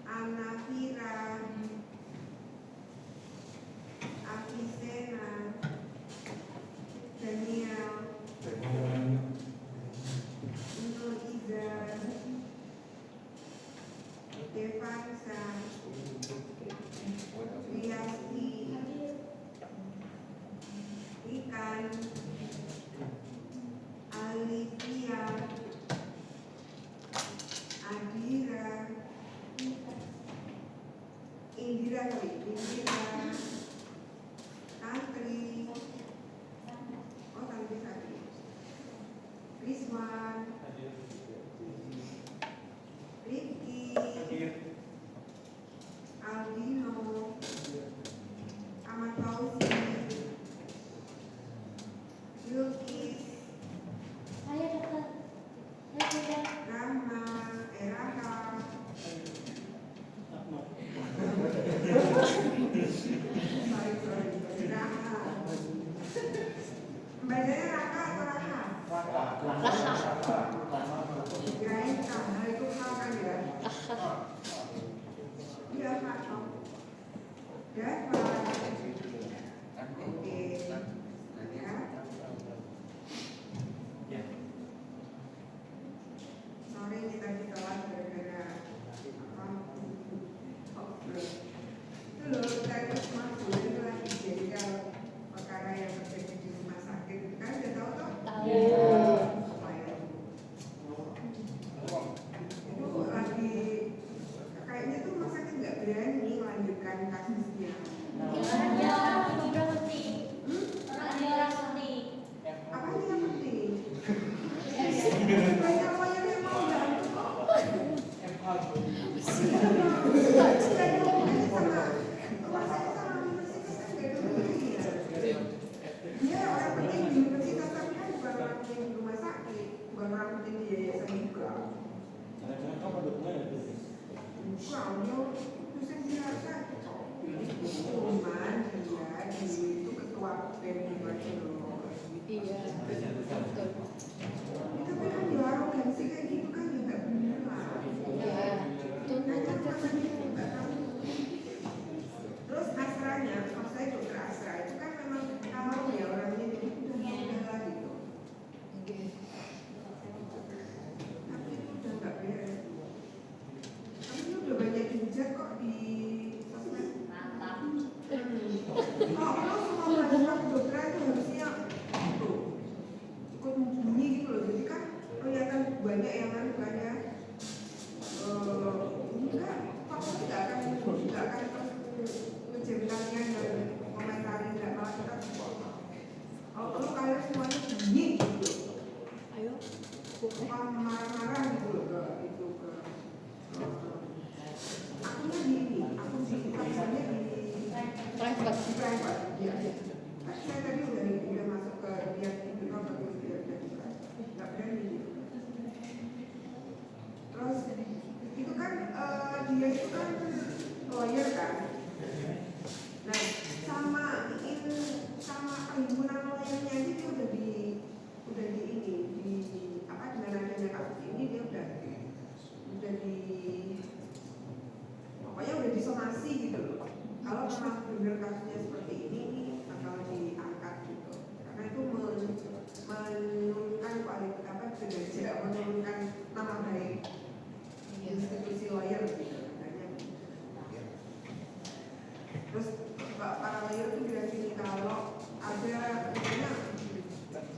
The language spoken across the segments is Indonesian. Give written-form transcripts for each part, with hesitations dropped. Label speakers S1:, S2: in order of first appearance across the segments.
S1: Anafira, Afisena, Daniel, Nur Iza, Devansa, Riasti, Ikan, Alivia, Adira, Indira, Tantri, Tantri tadi, Rizwan, Rifki, Aldino, Ahmad Fauzi, Yulkis, Rama, Eraha, Raha. Bacanya Raka atau Raha? Kirain Raha itu hal kan ya? Iya Pak. Dava. Oke. Ya. Sorry ini tadi telat gara-gara itu loh, teknis makbul itu lagi jadi kalau perkara yang terjadi di rumah sakit itu kan udah tahu toh? Itu lagi kayaknya tuh rumah sakit nggak berani melanjutkan kasusnya. Apa sih yang penting? Banyak lawyer yang mau bantu. Dia orang penting di universitas tapi kan bukan orang penting di rumah sakit, bukan orang penting di yayasan juga. Kalau dosen biasa, cuman dia itu ketua BEM loh. Iya. Tapi kan dia arogansi kayak gitu kan juga bener lah. Iya. Terus asranya, kalau saya dokter asra itu kan memang kalau ya orangnya itu udah gitu. Tapi itu udah nggak beres. Tapi ini udah banyak dihujat kok di sosmed. Mantap. Oh, kalau semua mahasiswa kedokteran itu harusnya ikut membunyi gitu loh. Jadi kan kelihatan banyak yang kan bukannya enggak, fakultas tidak akan ngejemkannya dan komentari tidak malah kita kalau perlu kalian semuanya bunyi gitu. Ayo, marah-marah gitu loh ke itu ke akunnya di ini, akun di pasalnya di private. Iya. Saya tadi udah masuk ke lihat itu apa tuh dia nggak berani. Terus itu kan dia itu kan lawyer kan. Nah sama perhimpunan lawyernya aja dia udah di ini di apa dengan adanya kasus ini dia udah di pokoknya udah disomasi gitu loh. Kalau memang benar kasusnya seperti ini bakal diangkat gitu. Karena itu menurunkan kualitas apa derajat, menurunkan nama baik institusi lawyer gitu katanya. Terus para lawyer itu bilang gini, kalau ada misalnya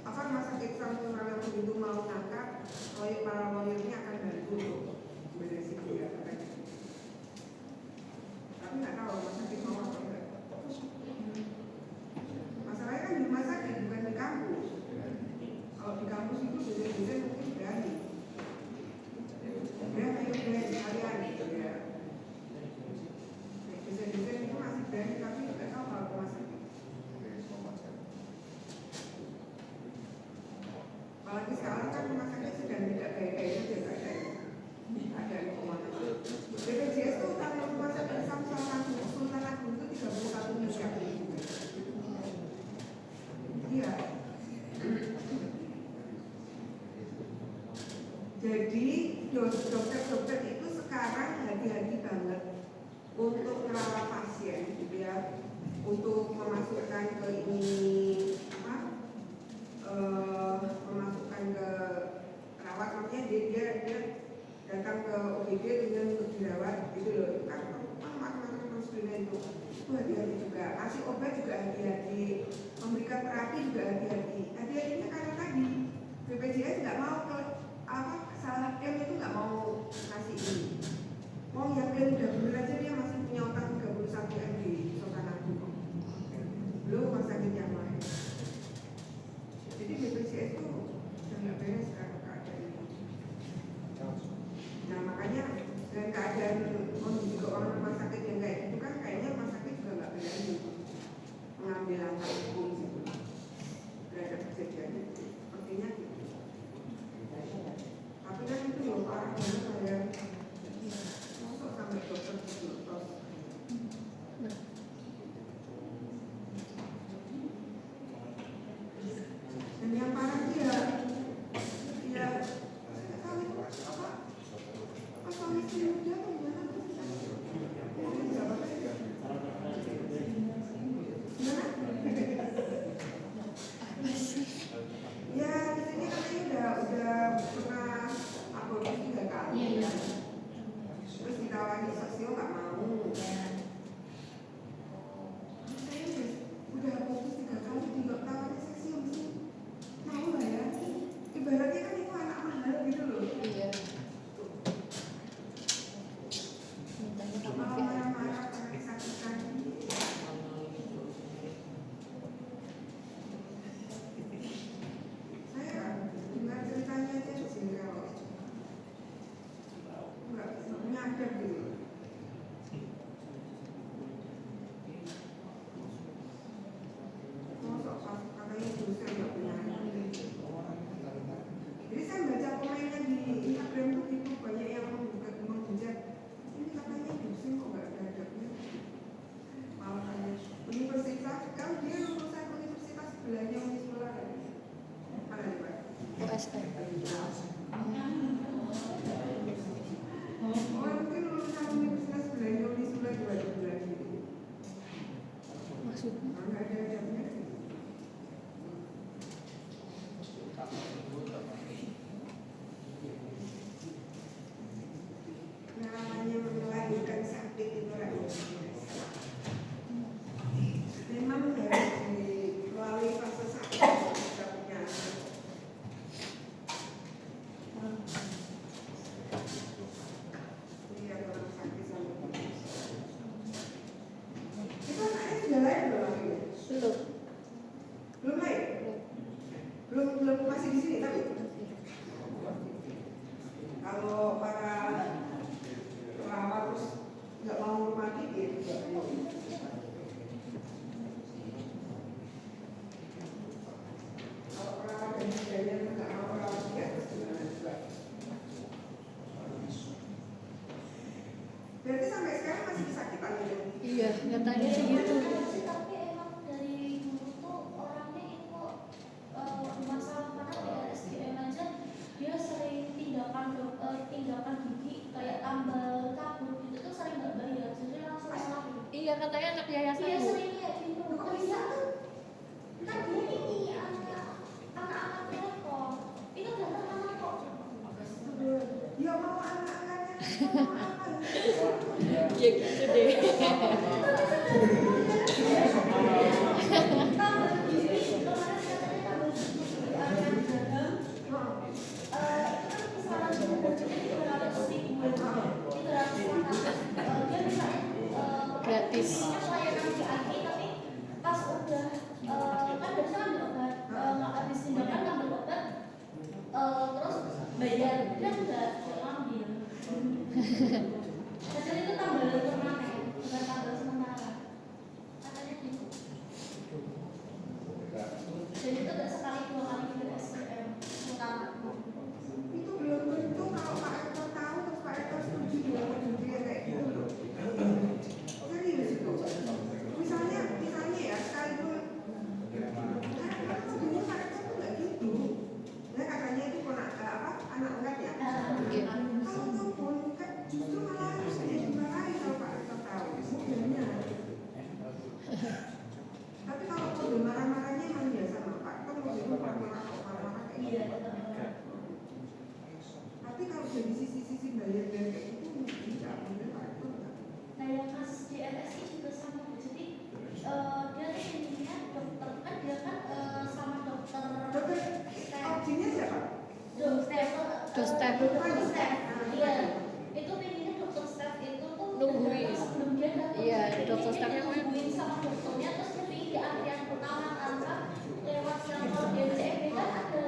S1: apa rumah sakit Samsung yang begitu mau ngangkat, para lawyer ini akan bantu untuk beresin dia katanya. Tapi nggak tahu rumah sakit mau apa enggak. Masalahnya kan di rumah sakit bukan di kampus. Kalau di kampus itu dosen-dosen mungkin berani. Ya, ayo berani kalian gitu ya. Dosen-dosen itu masih berani tapi nggak tahu kalau rumah sakit. Apalagi sekarang kan rumah sakit sedang tidak baik-baik saja ada informasi. BPJS itu kalau rumah sakit Samsung Sultan Jadi dokter-dokter itu sekarang hati-hati banget untuk merawat pasien, gitu ya, untuk memasukkan ke ini apa, memasukkan ke perawat, maksudnya dia datang ke OGD dengan untuk dirawat, gitu loh. Itu kan macam-macam prosedurnya itu hati-hati juga. Kasih obat juga hati-hati, memberikan terapi juga hati-hati. Hati-hatinya karena tadi BPJS nggak mau ke apa, salah klaim itu nggak mau kasih ini. Mau yang klaim udah bener aja dia masih punya utang 31 M di Sultan Agung, belum rumah sakit yang lain. Jadi BPJS itu udah nggak beres sekarang keadaannya. Nah makanya dengan keadaan kondisi keuangan rumah sakit yang kayak gitu kan, kayaknya rumah sakit juga nggak berani mengambil langkah hukum gitu terhadap kejadian itu. Sepertinya gitu. Tapi kan itu loh parah banget saya. Masuk sampai dokter diutos. Dan yang parah dia, ya saya tahu itu apa? Pas suami istri muda atau gimana? Mungkin berapa kali? Gimana? Ya di sini katanya udah pernah abortus 3 kali.
S2: Iya.
S1: Terus ditawari sosio nggak mau. Saya udah abortus 3 kali, ditawari sosio mesti mau lah ya. Ibaratnya kan itu anak mahal gitu loh.
S2: Iya. Mintanya kamu
S1: Kalau marah-marah karena kesakitan. Saya dengar ceritanya aja sih kalau nggak nyadar gitu. Masuk pas katanya dosen nggak punya anak. Jadi saya baca komennya di Instagram tuh gitu, banyak yang menghujat. Ini katanya dosen kok nggak ada adabnya. Malah kayak universitas, kan dia lulusan universitas sebelahnya Unisula kan? Mana nih Pak?
S2: USN.
S1: Oh mungkin lulusan universitas sebelahnya Unisula juga ada bulan gitu.
S2: Maksudnya?
S1: Nggak ada adabnya. Namanya melahirkan sakit itu memang harus melalui fase sakit kita punya anak. Lihat orang sakit sampai putus. Itu anaknya sudah lahir belum akhirnya?
S2: Belum.
S1: Belum lahir? Belum masih di sini tapi kalau para perawat terus nggak mau mati dia juga mau. Kalau perawat dan biayanya nggak mau perawat dia terus gimana juga. Berarti sampai sekarang masih kesakitan gitu.
S2: Iya, katanya sih gitu.
S3: Tapi emang dari dulu tuh orangnya itu masalah karena kayak SDM aja dia sering tindakan gigi kayak tambal kabut itu tuh sering nggak bayar, jadi langsung sakit.
S2: Iya, katanya anak yayasan.
S3: Iya
S2: Bu.
S3: sering kayak gitu.
S1: Kok bisa?
S3: Kan dia ini anak-anaknya kok itu datang anak kok.
S1: Ya mau anak-anaknya mau apa?
S2: Ya gitu deh.
S3: Tambal gigi kemarin katanya tambal gigi yang dagang. Itu kan kesalahan budgetnya 300.000. 300 dia misalnya
S2: Gratis.
S3: pelayanan VIP tapi pas udah kan biasa ambil obat nggak habis tindakan ambil obat terus bayar dan nggak ambil. Jadi itu tambal permanen bukan tambal sementara katanya gitu. Jadi itu nggak sekali 2 kali ke SDM utama.
S1: Itu belum tentu kalau Pak Eko tahu terus Pak Eko setuju dengan prosedur yang kayak gitu loh. Serius itu. Misalnya ya sekalipun karena mobilnya Pak Eko tuh nggak gitu. Ya katanya itu anak angkat ya.
S2: Ke Steph.
S3: Ke Steph. Iya. Itu pinginnya dokter Steph itu tuh
S2: Nungguin.
S3: sebelum dia datang.
S2: Iya,
S3: Jadi
S2: dokter
S3: dia
S2: Steph-nya mau
S3: nungguin sama dokternya terus lebih di antrian pertama tanpa lewat yang kalau di CMB kan ada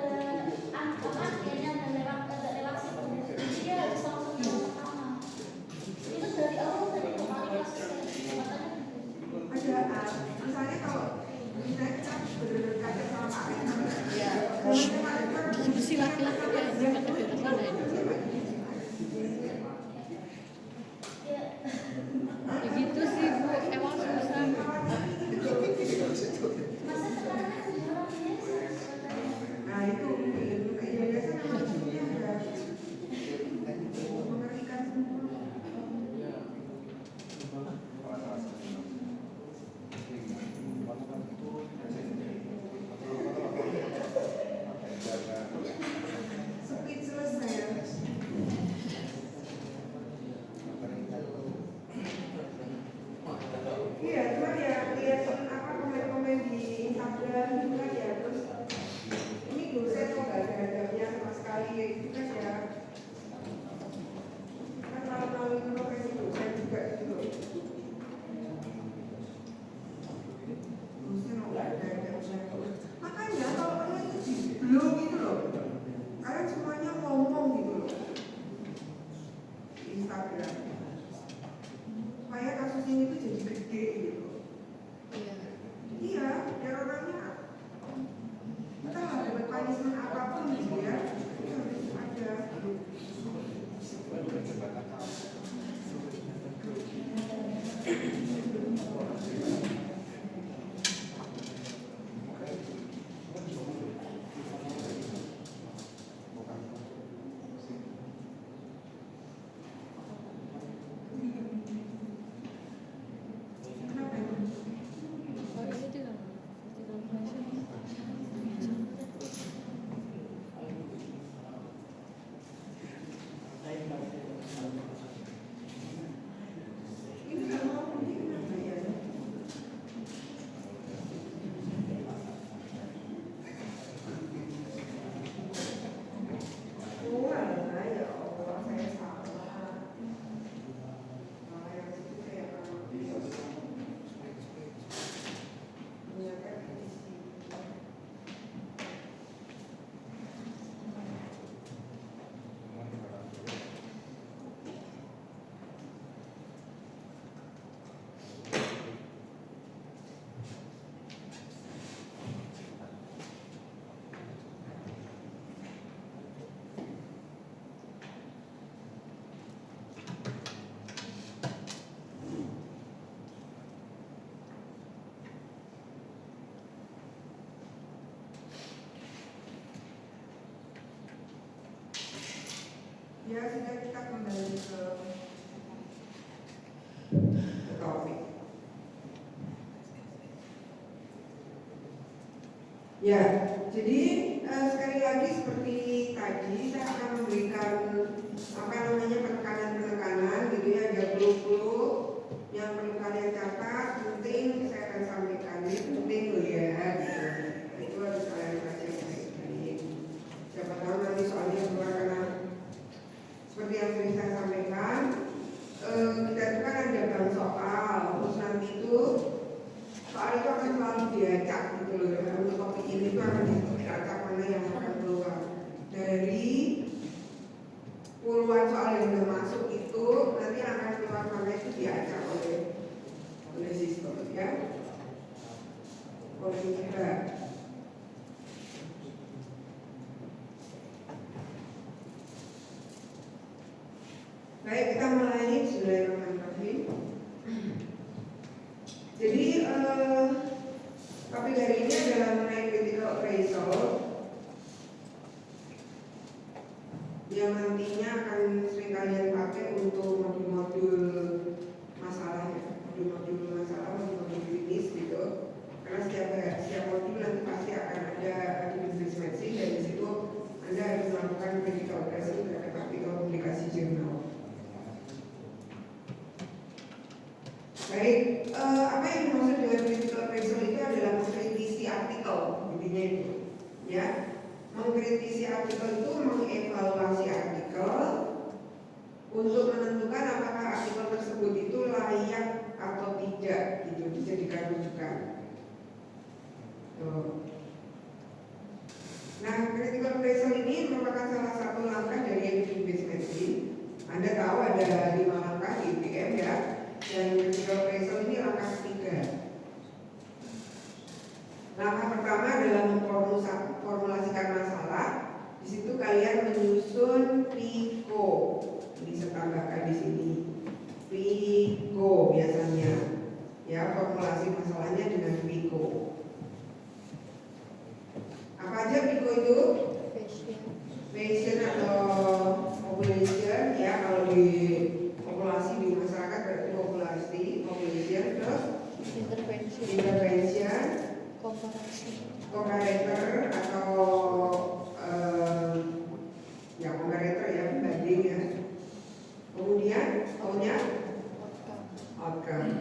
S3: antriannya ada lewat situ. Jadi dia harus langsung yang pertama. Itu dari awal dari kemarin pas katanya
S1: Ada misalnya kalau misalnya kita benar-benar kaget sama Pak Renal,
S2: Iya. Si laki-laki ya, ini kata ke sana ini.
S3: ya
S2: Ya gitu sih Bu, emang susah.
S3: masa sekarang kan sejarah biasa katanya.
S1: Nah itu biasa nama ibunya ada mengerikan semua. Speechless saya. Iya, cuma ya lihat apa komen-komen di Instagram gitu kan ya, terus ini dosen kok gak ada adabnya sama sekali ya gitu kan ya. Kan malu-malu profesi dosen juga gitu loh. Dosen kok gak ada adabnya. Makanya kalau kalian itu belum gitu loh, kalian semuanya ngomong gitu loh di Instagram supaya kasus ini tuh jadi gede gitu.
S2: Iya.
S1: Iya, biar orangnya entah dapat punishment apapun gitu ya, itu harus ada. Kenapa itu?
S2: Oh, ini tinggal
S1: Ini nggak mau, ini kenapa ya? Oh, alah, ya Allah, saya salah. Yang itu saya menyiapkan isi. Ya sudah, kita kembali ke topik. Ya, jadi sekali lagi seperti tadi saya akan memberikan apa namanya penekanan-penekanan gitu ya, ada clue-clue yang perlu kalian catat, penting saya akan sampaikan ini penting loh ya, gitu. Itu harus kalian baca baik-baik. Siapa tahu nanti soalnya keluar karena seperti yang sering saya sampaikan, kita itu kan ada bank soal, terus nanti itu soal itu akan selalu diacak gitu loh. Untuk topik ini itu akan diacak mana yang akan keluar dari puluhan soal yang sudah masuk itu, nanti akan keluar mana itu diacak oleh sistem ya, oleh kita. Baik, kita mulai. Bismillahirrahmanirrahim. Jadi topik hari ini adalah mengenai critical appraisal yang nantinya akan sering kalian pakai untuk modul-modul masalah ya, modul-modul masalah, modul-modul klinis gitu. Karena setiap modul nanti pasti akan ada business matching, dan di situ Anda harus melakukan critical appraisal terhadap artikel publikasi jurnal. Baik, apa yang dimaksud dengan critical appraisal itu adalah mengkritisi artikel, intinya itu, ya. Mengkritisi artikel itu mengevaluasi artikel juga gitu, dijadikan rujukan. Tuh. Nah, critical appraisal ini merupakan salah satu langkah dari evidence-based medicine. Anda tahu ada 5 langkah di IPM ya, dan critical appraisal ini langkah ketiga. Langkah pertama adalah memformulasikan masalah. Di situ kalian menyusun PICO. Ini saya tambahkan di sini. PICO biasanya. Ya, formulasi masalahnya dengan PICO. Apa aja PICO itu? Patient atau population ya, kalau di populasi di masyarakat berarti population, terus intervention, comparator atau ya comparator ya, pembanding ya. Kemudian outcome.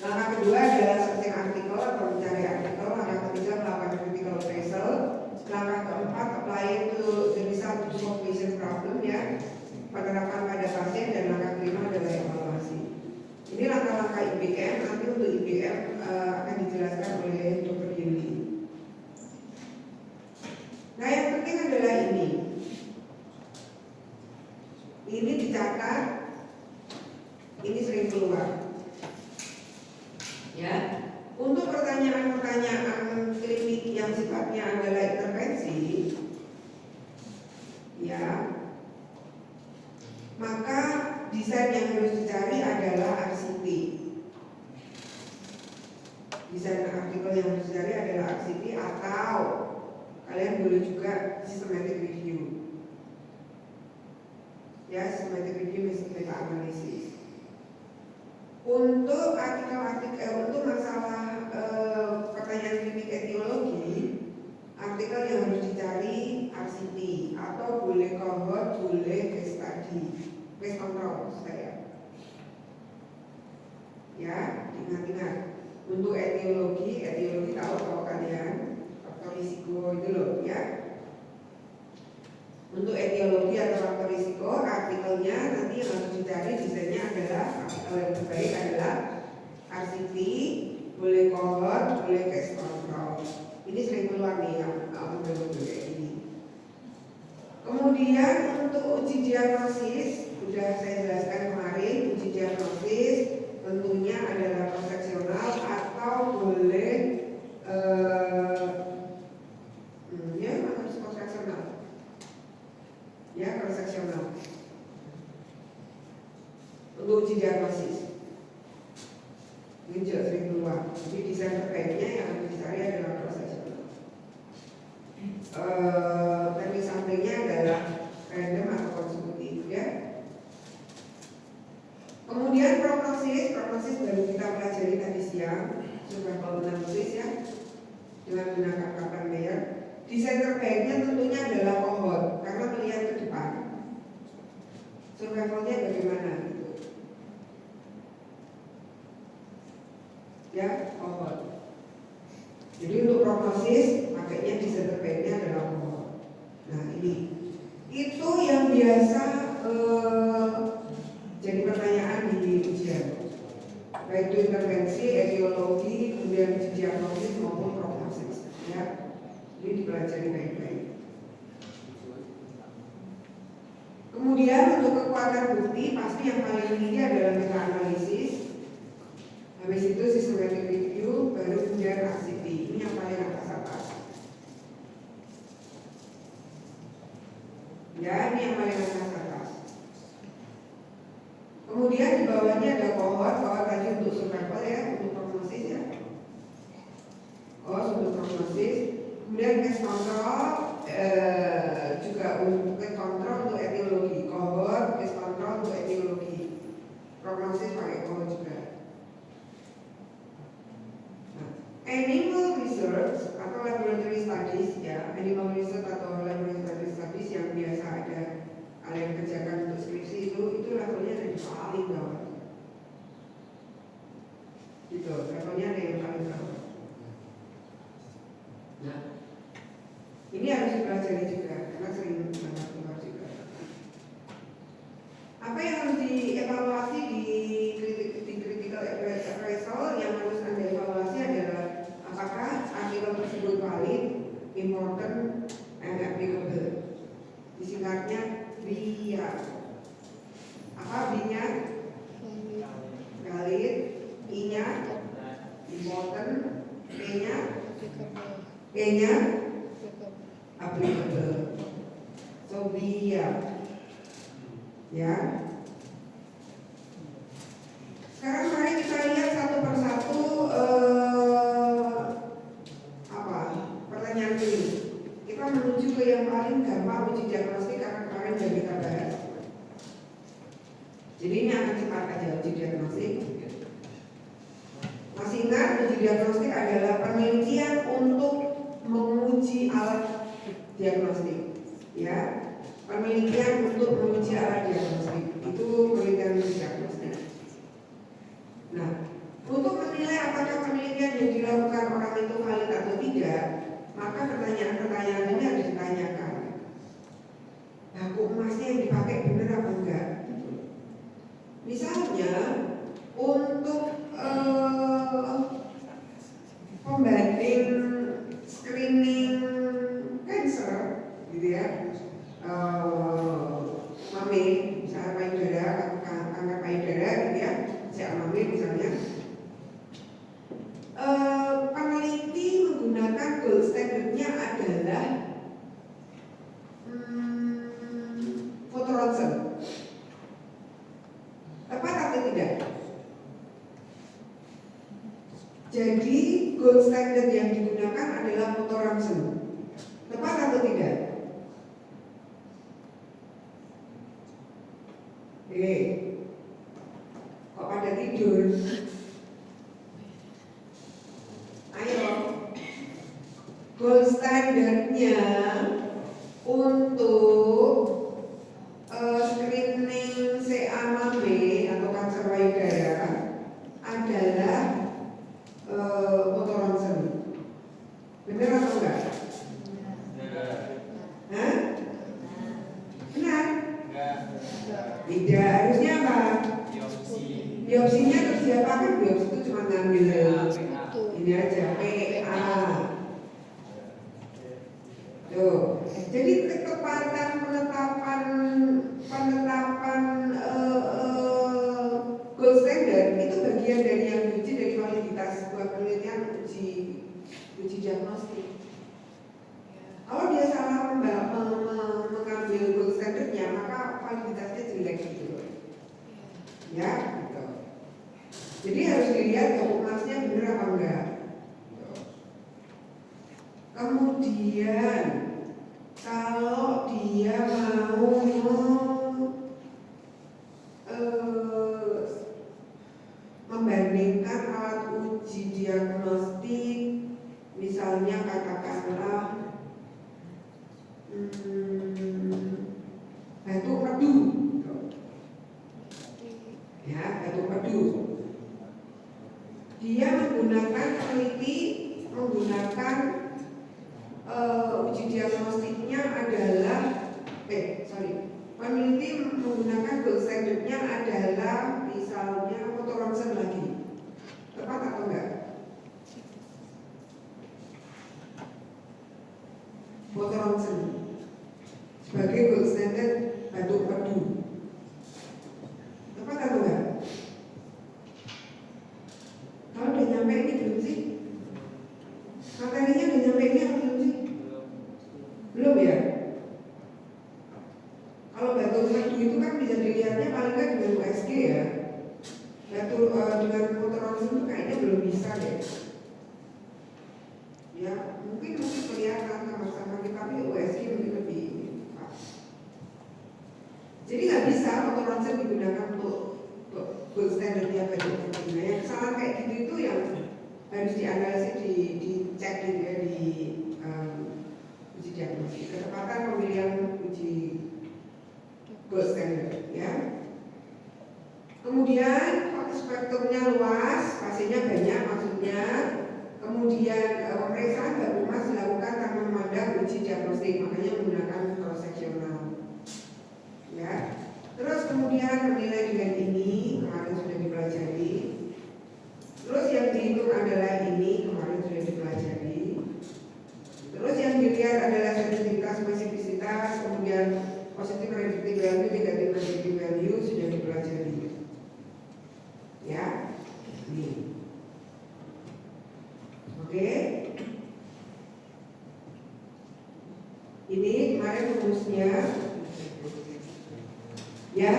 S1: Langkah kedua adalah searching artikel atau mencari artikel. Langkah ketiga melakukan critical appraisal. Langkah keempat apply to the result to population problem ya, penerapan pada pasien, dan langkah kelima adalah evaluasi. Ini langkah-langkah IPM. Nanti untuk IPM akan dijelaskan oleh Dr. Yuli. Nah, yang penting adalah ini. Ini dicatat. Ini sering keluar. Ya, untuk pertanyaan-pertanyaan klinik yang sifatnya adalah intervensi, ya, maka desain yang harus dicari adalah RCT. Desain artikel yang harus dicari adalah RCT, atau kalian boleh juga systematic review. Ya, systematic review meta analisis. Untuk untuk masalah pertanyaan klinik etiologi, artikel yang harus dicari RCT, atau boleh cohort, boleh case study, case control saya. Ya, ingat-ingat. Untuk etiologi tahu kalau kalian faktor risiko itu loh ya. Untuk etiologi atau faktor risiko, artikelnya nanti yang harus dicari desainnya adalah artikel yang terbaik adalah RCT, boleh cohort, boleh case control. Ini sering keluar nih yang model-model kayak gini. Kemudian untuk uji diagnosis, sudah saya jelaskan kemarin, uji diagnosis tentunya adalah konseksional atau boleh ya harus konseksional. Ya, konseksional untuk uji diagnosis. Ini juga sering keluar. Jadi desain terbaiknya yang harus dicari adalah konseksional. Teknik sampingnya adalah random atau konsekutif ya. Kemudian prognosis baru kita pelajari tadi siang, survival analysis ya, dengan menggunakan Kaplan-Meier. Desain terbaiknya tentunya adalah cohort, karena melihat ke depan. Survivalnya bagaimana gitu. Ya, cohort. Jadi untuk prognosis makanya desain terbaiknya adalah cohort. Nah ini, itu yang biasa jadi pertanyaan di ujian, baik itu intervensi, etiologi, kemudian uji diagnosis maupun prognosis. Ya. Ini dipelajari baik-baik. Kemudian untuk kekuatan bukti pasti yang paling tinggi adalah meta analisis. Habis itu systematic review, baru kemudian RCT. Ini yang paling atas. Ya, ini yang paling atas. Kemudian di bawahnya ada cohort tadi untuk survival ya, untuk prognosis ya. Untuk prognosis. Kemudian case control juga untuk case control untuk etiologi, cohort, case control untuk etiologi, prognosis pakai cohort juga. Nah, animal research atau laboratory studies ya, animal research atau laboratory studies yang biasa ada kalian kerjakan untuk skripsi itu levelnya dari paling bawah. Gitu, levelnya dari yang paling bawah. Nah, ini E-nya applicable. So biar ya. Sekarang mari kita lihat satu persatu pertanyaan ini. Kita menuju ke yang paling gampang uji diagnostik karena kemarin sudah kita bahas. Jadi ini akan cepat aja uji diagnostik. Masih ingat uji diagnostik adalah penelitian untuk menguji alat diagnostik, ya. Penelitian untuk menguji alat diagnostik itu penelitian uji diagnostik. Nah, untuk menilai apakah penelitian yang dilakukan orang itu valid atau tidak, maka pertanyaan-pertanyaan ini harus ditanyakan. Baku emasnya yang dipakai benar apa enggak? Misalnya untuk pembanding screening cancer, gitu ya, mami, misalnya payudara, kanker payudara, gitu ya, mami misalnya. Peneliti menggunakan gold standardnya adalah foto ronsen. Tepat atau tidak? Jadi gold standard yang digunakan adalah foto ronsen. Tepat atau tidak? Kok pada tidur? Ayo, gold standardnya untuk screening CA-B atau kanker payudara adalah foto ronsen. Benar atau enggak? Hah? Benar? Tidak, harusnya apa? Biopsinya terus diapakan? Biopsi itu cuma ngambil ini aja, PA. Tuh, jadi ketepatan penetapan gold standard itu bagian dari yang diuji dari validitas sebuah penelitian uji diagnostik. Kalau dia salah mengambil gold standardnya, maka validitasnya jelek gitu. Ya, gitu. Jadi harus dilihat emasnya benar apa enggak. Kemudian kalau dia mau membandingkan alat uji diagnostik, misalnya katakanlah batu pedu, ya, batu pedu. Dia menggunakan peneliti menggunakan uji diagnostiknya adalah peneliti menggunakan gold standardnya adalah misalnya foto ronsen lagi. Tepat atau enggak? Foto ronsen sebagai gold standard batu pedu. Tepat atau enggak? Kalau udah nyampe ini belum sih? Materinya udah nyampe ini apa belum sih? Belum ya? Kalau batu pedu itu kan bisa dilihatnya paling nggak dengan USG ya. Batu dengan foto ronsen itu kayaknya belum bisa deh. Ya mungkin kelihatan sama-sama kita, tapi USG mungkin lebih pas. Jadi nggak bisa foto ronsen digunakan untuk gold standardnya batu pedu. Nah, yang kesalahan kayak gitu itu yang harus dianalisis, dicek gitu ya di uji diagnostik, ketepatan pemilihan uji gold standard ya. Kemudian spektrumnya luas, pasiennya banyak maksudnya. Kemudian pemeriksaan batu emas dilakukan tanpa memandang uji diagnostik, makanya menggunakan cross sectional ya. Terus kemudian menilai dengan ini kemarin sudah dipelajari. Terus yang dihitung adalah ini kemarin sudah dipelajari. Terus yang dilihat adalah sensitivitas, spesifisitas, kemudian positif predictive value, negatif predictive value sudah dipelajari. Ya, ini. Oke. Ini kemarin rumusnya. Ya.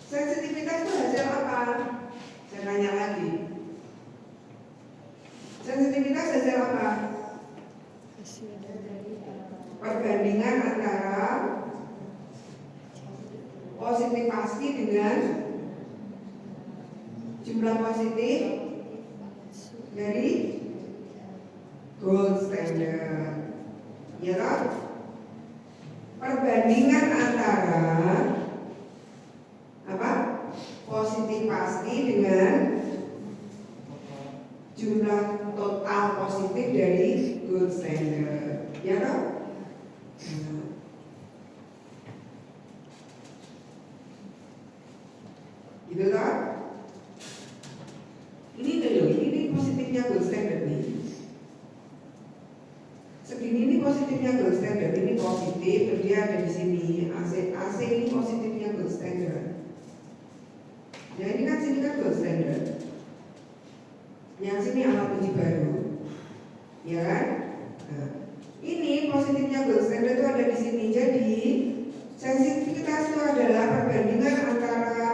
S1: Sensitivitas itu hasil apa? Saya tanya lagi. Sensitivitas hasil apa? Perbandingan antara positif pasti dengan jumlah positif dari gold standard. Ya kan? Perbandingan antara apa? Positif pasti dengan jumlah total positif dari gold standard. Ya kan? Gitu kan? Ini positifnya gold standard nih. Segini ini positifnya gold standard, ini positif, terus dia ada di sini. AC ini positifnya gold standard. Ya ini kan sini kan gold standard. Yang sini alat uji baru, ya kan? Nah, ini positifnya gold standard itu ada di sini. Jadi sensitivitas itu adalah perbandingan antara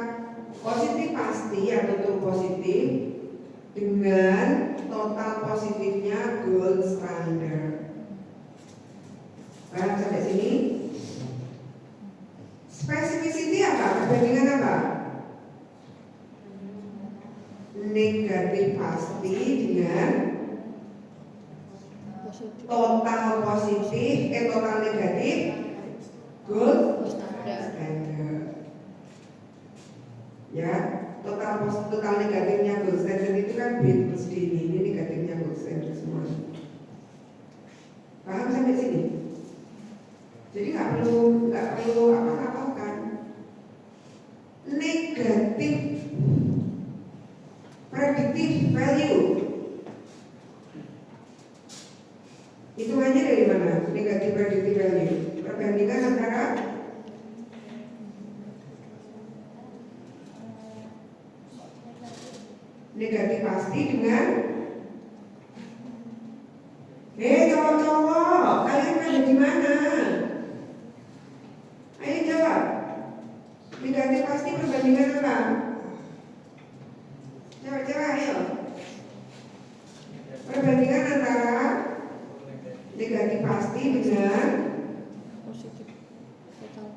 S1: positif pasti atau true positif dengan total positifnya gold standard. Paham sampai sini? Specificity apa? Perbandingan apa? Negatif pasti dengan total positif, total negatif gold standard. Ya, total negatifnya gold standard itu kan B plus D ini negatifnya gold standard semua. Paham sampai sini? Jadi nggak perlu apa-apa kan? Negatif predictive value. Hitungannya dari mana? Negatif predictive value. Perbandingan antara negatif pasti dengan cowok-cowok, kalian ada di mana? Ayo jawab. Negatif pasti perbandingan apa? Coba ayo. Perbandingan antara negatif pasti dengan
S2: positif total.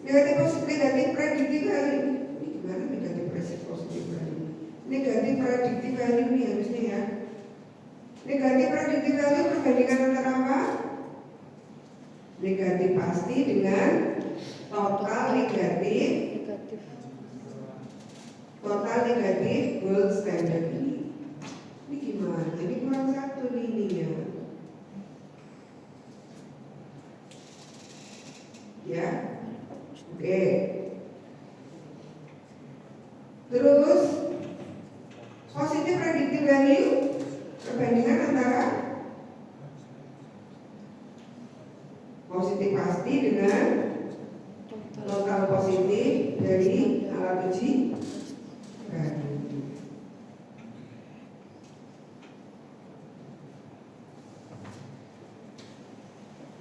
S1: Negatif predictive value. Ini gimana negatif positif value? Negatif predictive value ini harusnya ya. Negatif predictive value perbandingan antara apa? Negatif pasti dengan total negatif gold standard ini. Ini gimana? Ini kurang satu nih ininya. Ya. Oke. Terus positif predictive value perbandingan antara positif pasti dengan total positif dari alat uji baru.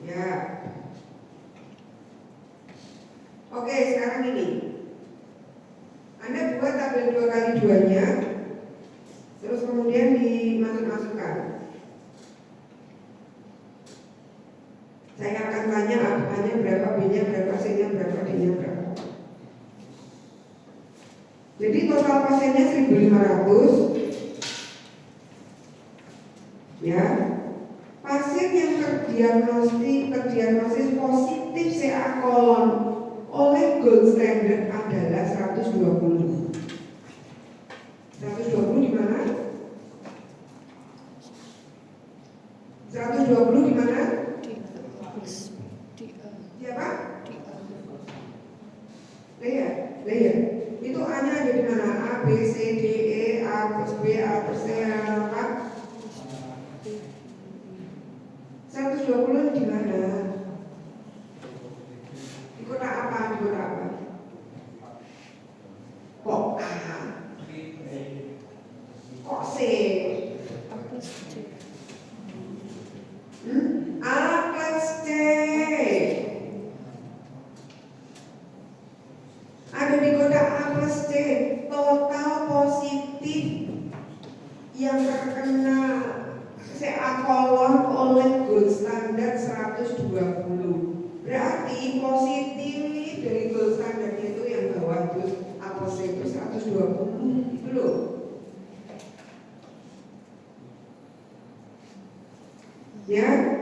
S1: Ya. Oke, sekarang ini Anda buat tabel 2x2-nya, terus kemudian dimasukkan. Saya akan tanya A-nya berapa, B-nya berapa, C-nya berapa, D-nya berapa. Jadi total pasiennya 1.500. Ya. Pasien yang terdiagnosis positif CA kolon oleh gold standard adalah 120. 120 di mana? 120 di mana? Siapa? Layer. Itu A-nya ada di mana? A, B, C, D, E, A plus B, A plus C, apa? 120 di mana? Di kota apa? Kok A? Kok C? kolon oleh gold standar 120. Berarti positif dari gold standar itu yang bawah itu atas itu 120 itu loh. Ya,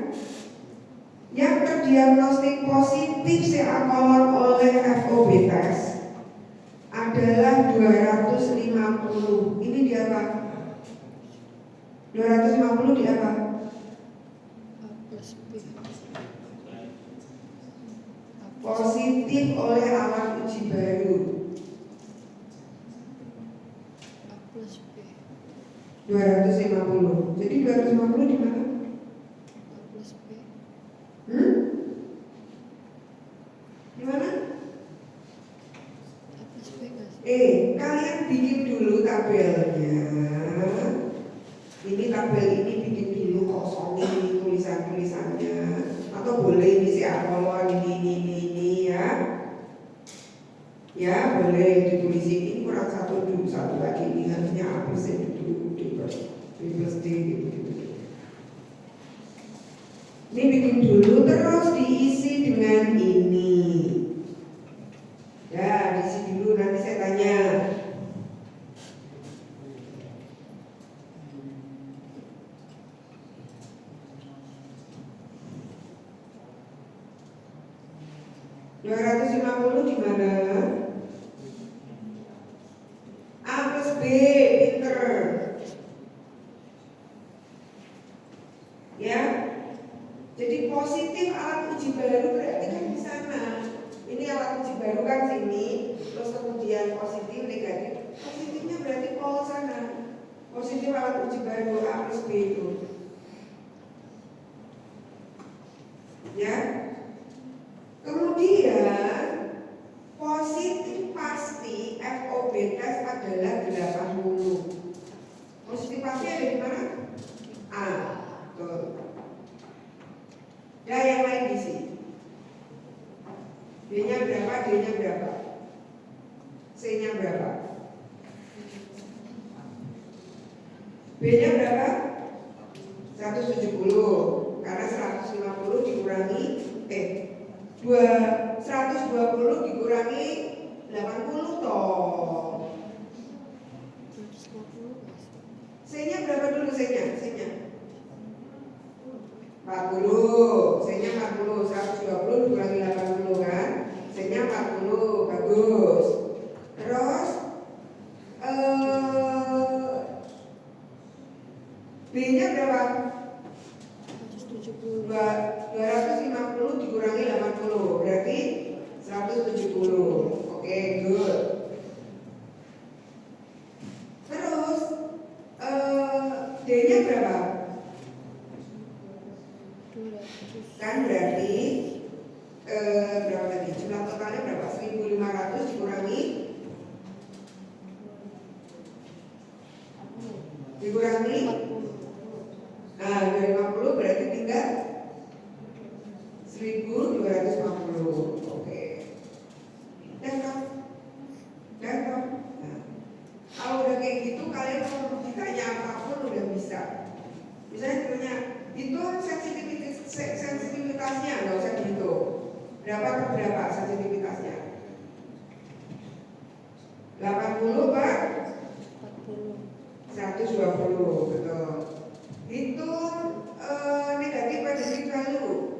S1: yang terdiagnostik positif CA kolon oleh FOB test adalah 250. Ini di apa? 250 di apa?
S2: A plus B.
S1: Positif oleh alat uji baru.
S2: A plus B.
S1: 250. Jadi 250 di mana?
S2: A plus B.
S1: Di mana?
S2: A plus B nggak sih?
S1: Kalian bikin dulu tabelnya. Ini tabel ini bikin dulu, kosongin tulisan-tulisannya. Atau boleh ini CA kolon ini ya. Ya boleh ditulisin, ini kurang satu dulu, satu lagi ini harusnya A plus C dulu, D plus D gitu. Ini bikin dulu terus diisi dengan ini. Ya diisi dulu, nanti saya tanya. di mana? A plus B, pinter. Ya, jadi positif alat uji baru berarti kan di sana. Ini alat uji baru kan sini, terus kemudian positif, negatif. Positifnya berarti pol sana. Positif alat uji baru A plus B itu. Ya. Kemudian positif pasti FOB test adalah 80. Positif pasti ada di mana? A. Tuh. Ya yang lain di sini. B-nya berapa? D-nya berapa? C-nya berapa? B-nya berapa? 170. Karena 150 dikurangi 120 dikurangi 80 toh.
S2: 150 nggak sih?
S1: C-nya berapa dulu C-nya? 40. C-nya 40. 120 dikurangi 80 kan? C-nya 40. Bagus. Terus B-nya berapa?
S2: 170.
S1: 250 dikurangi 80 berarti 170. Oke, good. Terus D-nya berapa?
S2: 200.
S1: Kan berarti berapa tadi? Jumlah totalnya berapa? 1500 dikurangi dikurangi
S2: 40.
S1: nah 250 berarti tinggal 1250. Oke. Dan nah, kalau udah kayak gitu kalian kalau ditanya apapun udah bisa. Misalnya ditanya itu sensitivitasnya nggak usah dihitung. Berapa per berapa sensitivitasnya? 80 per
S2: 40.
S1: 120, betul. Hitung negatif predictive value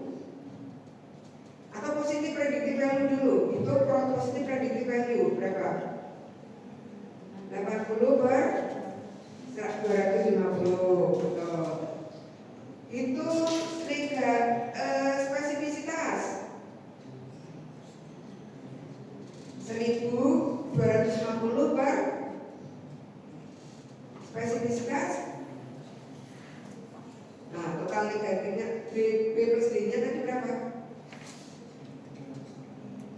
S1: atau positif predictive value dulu. Hitung positif predictive value berapa? 80 per 250, betul. Hitung spesifisitas 1250 per spesifisitas. Nah, total negatifnya B plus D-nya tadi berapa?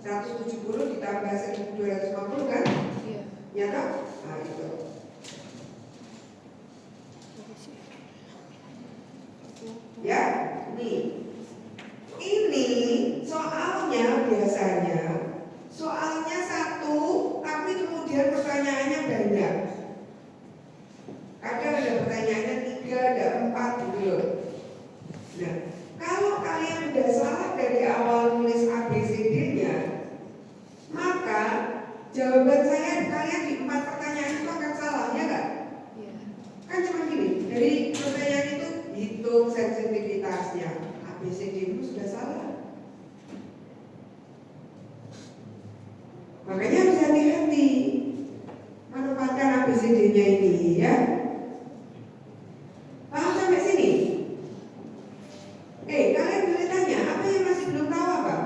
S1: 170 ditambah 1250 kan?
S2: Iya.
S1: Ya kan? Nah, itu. Ya, nih. Ini soalnya biasanya soalnya satu, tapi kemudian pertanyaannya banyak. Kadang ada pertanyaannya 3, ada 4 gitu loh. hitung sensitivitasnya. ABCD itu sudah salah. Makanya harus hati-hati menempatkan ABCD-nya ini ya. Paham sampai sini? Kalian boleh tanya, apa yang masih belum tahu apa?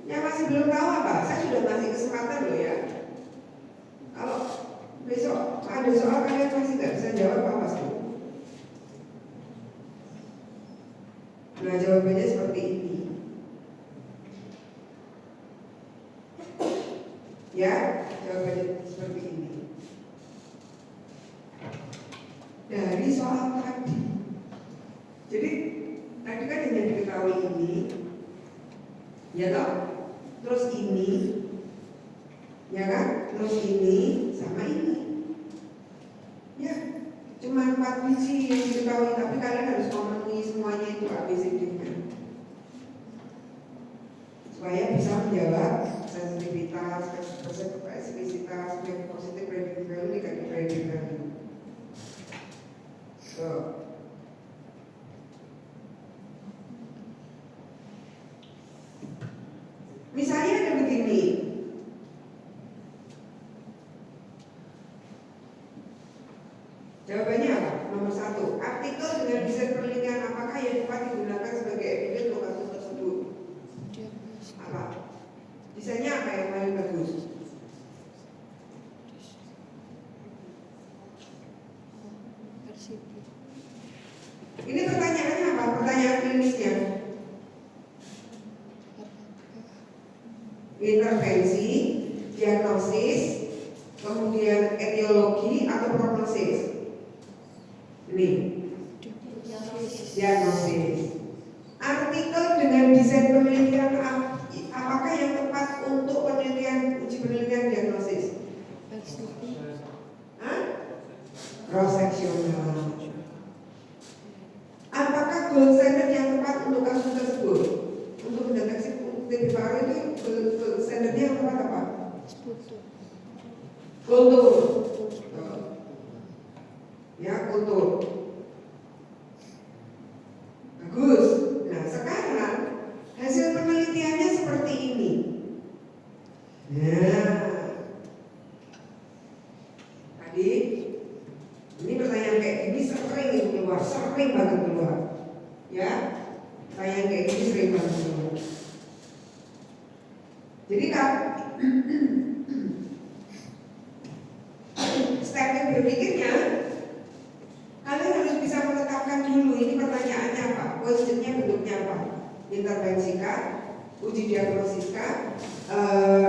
S1: Yang masih belum tahu apa? Saya sudah kasih kesempatan loh ya. Kalau besok ada soal kalian masih nggak bisa jawab apa sih? Nah jawabannya seperti ini. Ya, jawabannya seperti ini. Dari soal tadi. Jadi tadi kan hanya diketahui ini, ya toh? Terus ini, ya kan? Terus ini sama ini. Ya, cuma 4 biji yang diketahui, tapi kalian harus memenuhi semuanya itu ABCD-nya. Supaya bisa menjawab sensitivitas, spesifisitas, positif predictive value, negatif predictive value. Misalnya ada begini. Jawabannya apa? Nomor 1. Artikel dengan desain penelitian apakah yang dapat digunakan sebagai evidence untuk kasus tersebut? Apa? Desainnya apa yang paling bagus? Ini pertanyaannya apa? Pertanyaan klinisnya. Intervensi, diagnosis, kemudian etiologi atau prognosis. Ini diagnosis. Artikel dengan desain penelitian apakah yang tepat untuk penelitian uji penelitian diagnosis? Cross sectional. Apakah gold standard yang tepat untuk kasus tersebut? Untuk mendeteksi TB paru itu gold standardnya yang tepat apa? Kultur. Ya, kultur. Bagus. Nah, sekarang hasil penelitiannya seperti ini. Nah, tadi ini pertanyaan kayak gini sering keluar, sering banget keluar. Ya, pertanyaan kayak gini sering banget keluar. Jadi kan step yang berpikirnya kalian harus bisa menetapkan dulu ini pertanyaannya apa, questionnya bentuknya apa, intervensika, uji diagnosika,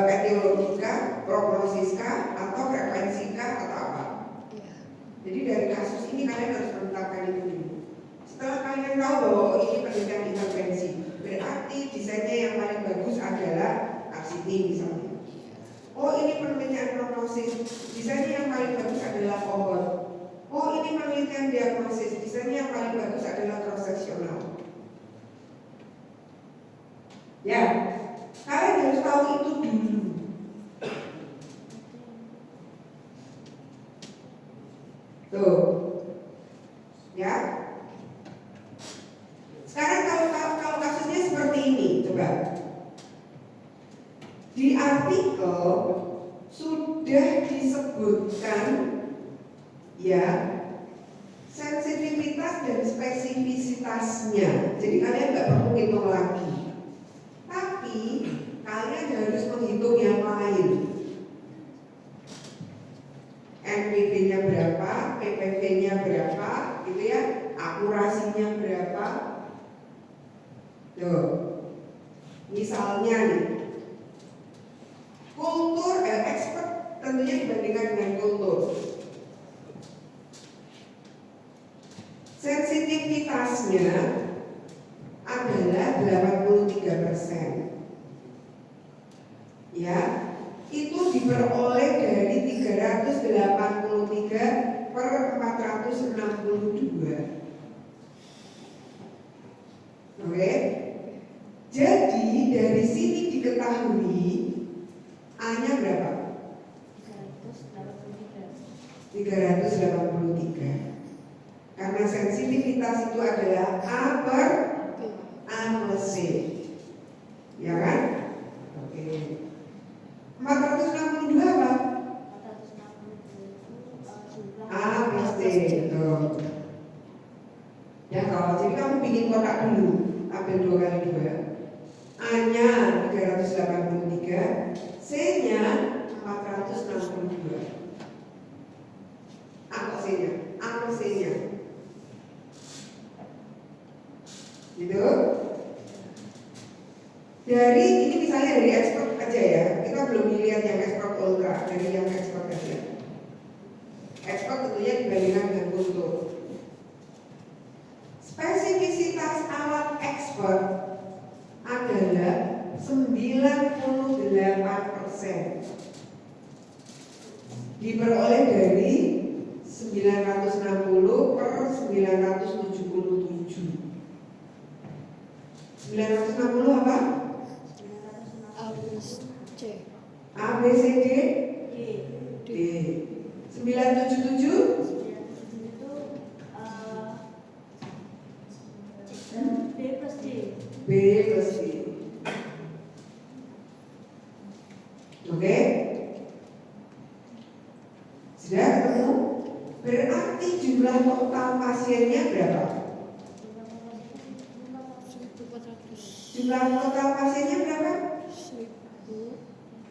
S1: etiologika, prognosika, atau frekuensika atau apa. Jadi dari kasus ini kalian harus menetapkan itu dulu. Setelah kalian tahu bahwa ini penelitian intervensi, berarti desainnya yang paling bagus adalah RCT misalnya. Oh ini penelitian prognosis, desainnya yang paling bagus adalah cohort. Oh ini penelitian diagnosis, desainnya yang paling bagus adalah cross sectional. Ya, kalian harus tahu itu dulu. Tuh, ya. Sekarang kalau kasusnya seperti ini, coba. Di artikel sudah disebutkan ya sensitivitas dan spesifisitasnya. Jadi kalian nggak perlu hitung lagi. Tapi kalian harus menghitung yang lain. NPV-nya berapa, PPV-nya berapa, gitu ya, akurasinya berapa. Tuh, misalnya nih, kultur expert tentunya dibandingkan dengan kultur. Sensitivitasnya adalah 83%. Ya, itu diperoleh dari 383 per 462. Oke. Jadi dari sini diketahui A-nya berapa?
S3: 383.
S1: 383. Karena sensitivitas itu adalah A per A plus C. Ya kan? Oke. 462 apa?
S3: 462
S1: A plus C. Tuh. Ya kalau jadi kamu bikin kotak dulu, ambil 2 kali 2. A-nya 383, C-nya 462. A plus C-nya, A plus C-nya. Gitu. Dari ini misalnya dari ekspor aja ya, kita belum lihat yang ekspor ultra, dari yang ekspor aja. Ekspor tentunya dibandingkan dengan kultur. Spesifisitas alat ekspor adalah 98%, diperoleh dari 960 per 977. 960 apa?
S2: A plus C.
S1: A, B, C, D, D. 977
S3: B plus D.
S1: B plus D. Oke? Sudah ketemu? Berarti jumlah total pasiennya berapa?
S2: 1400.
S1: Jumlah total pasiennya berapa?
S2: 1000.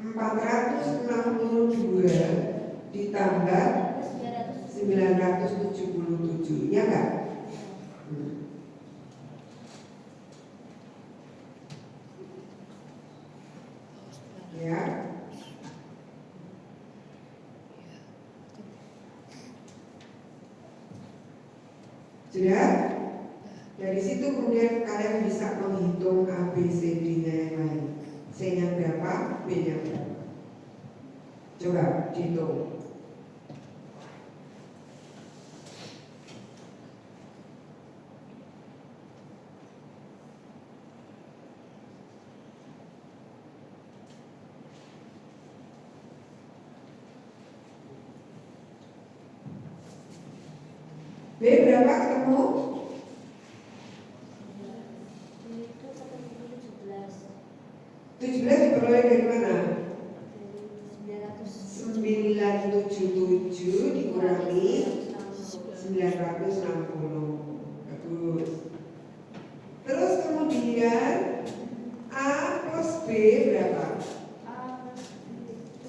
S1: 462 ditambah 977, ya enggak? Ya. Sudah? Dari situ kemudian kalian bisa menghitung A, B, C, D-nya yang lain. C-nya berapa, B-nya berapa. Coba dihitung. B berapa ketemu?
S3: Itu ketemu 17.
S1: 17 diperoleh dari mana?
S3: 900.
S1: 977 dikurangi 960. Bagus. Terus kemudian A plus B berapa?
S3: A plus B itu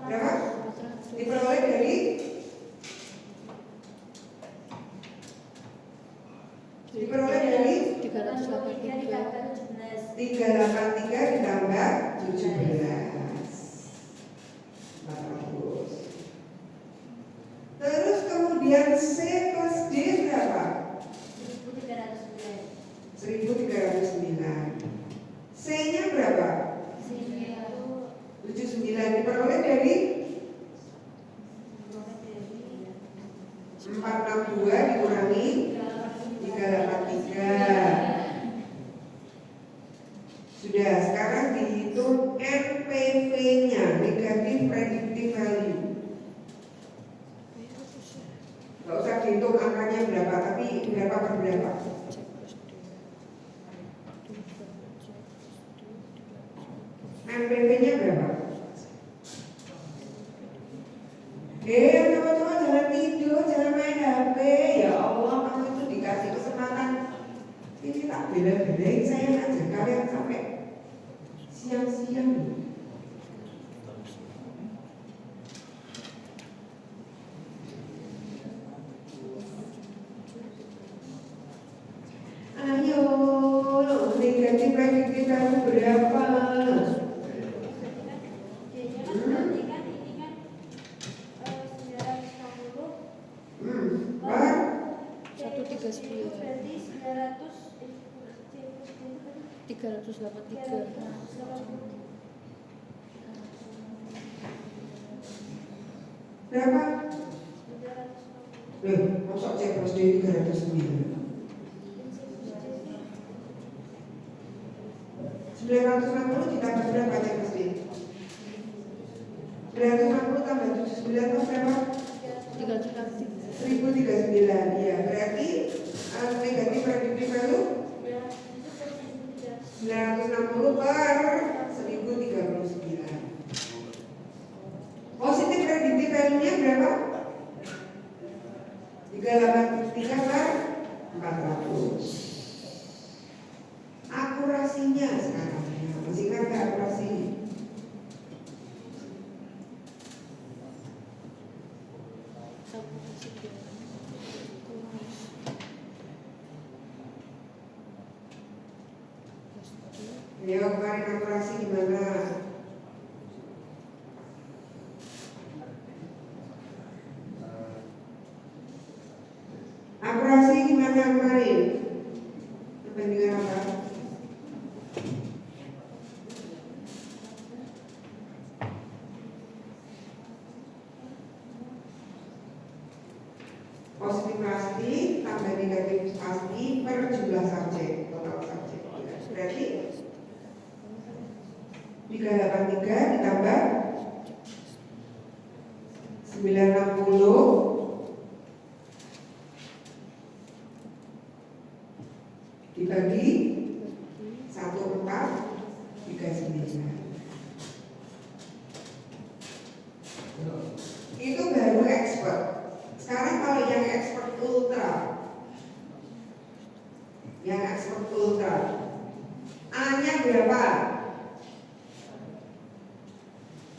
S1: Berapa? Diperoleh dari diperoleh dari
S2: 383.
S1: 383 ditambah 17. Bagus. Terus kemudian C plus D berapa? 1309. C-nya berapa? 79 diperoleh dari 462 dikurangi 383. Sudah, sekarang dihitung NPV-nya, negative predictive value. Gak usah dihitung angkanya berapa, tapi berapa per berapa. NPV-nya berapa? Teman-teman jangan tidur, jangan main HP. Ya Allah, kamu itu dikasih kesempatan. Ini tak bela-belain saya aja, kalian sampai siang-siang. Ayo, negatif prediktif kamu berapa?
S3: D-nya kan berarti kan ini kan 960
S1: Per
S2: 139.
S3: berarti
S2: 383.
S1: berapa? Masuk C plus D 309. 960 ditambah berapa cek mesti? 360 tambah 79 itu berapa? 1039. Ya, berarti negatif predictive value 960 per 1039. Positif predictive value-nya berapa? 383 per 400. Akurasinya sekarang masih kan nggak akurasi? Ya kemarin akurasi gimana? Akurasi gimana kemarin? Perbandingan apa? Positif pasti tambah negatif pasti per jumlah subjek, total subjek. Berarti 383 ditambah 960 dibagi 1439. Itu baru expert. Sekarang kalau yang expert ultra, A-nya berapa?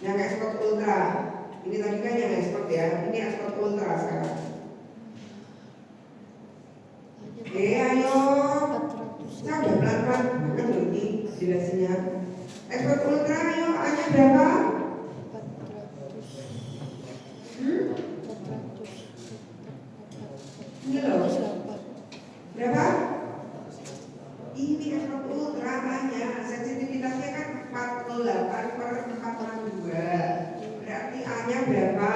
S1: Yang expert ultra, ini tadi kan yang expert ya, ini expert ultra sekarang. Ayo, saya udah pelan-pelan banget loh ini jelasinnya. Expert ultra, ayo A-nya berapa? Ini loh, berapa? Ini expert ultra A-nya, sensitivitasnya kan 48 per 402. Berarti A-nya berapa?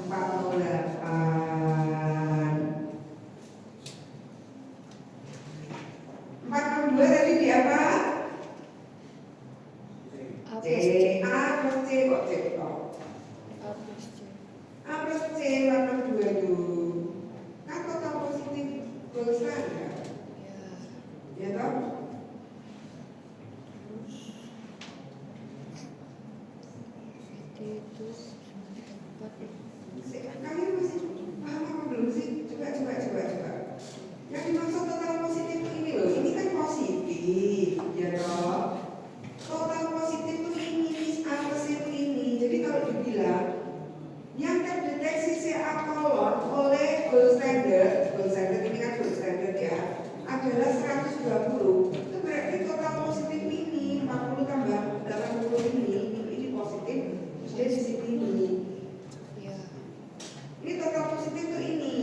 S1: 408. 42 tadi di apa? C. A plus C kok C kok? A plus C 42 itu kan total positif gold standard. Ya toh? Kalian masih paham apa belum sih? Coba. Yang dimaksud total positif itu ini loh, ini kan positif, ya toh. Total positif itu ini, A plus itu ini. Jadi kalau dibilang yang terdeteksi CA kolon oleh gold standard ini kan gold standard ya, adalah 120. Itu berarti total positif ini 40 tambah 80 ini positif. Jadi di sini ini. Ini total positif itu ini.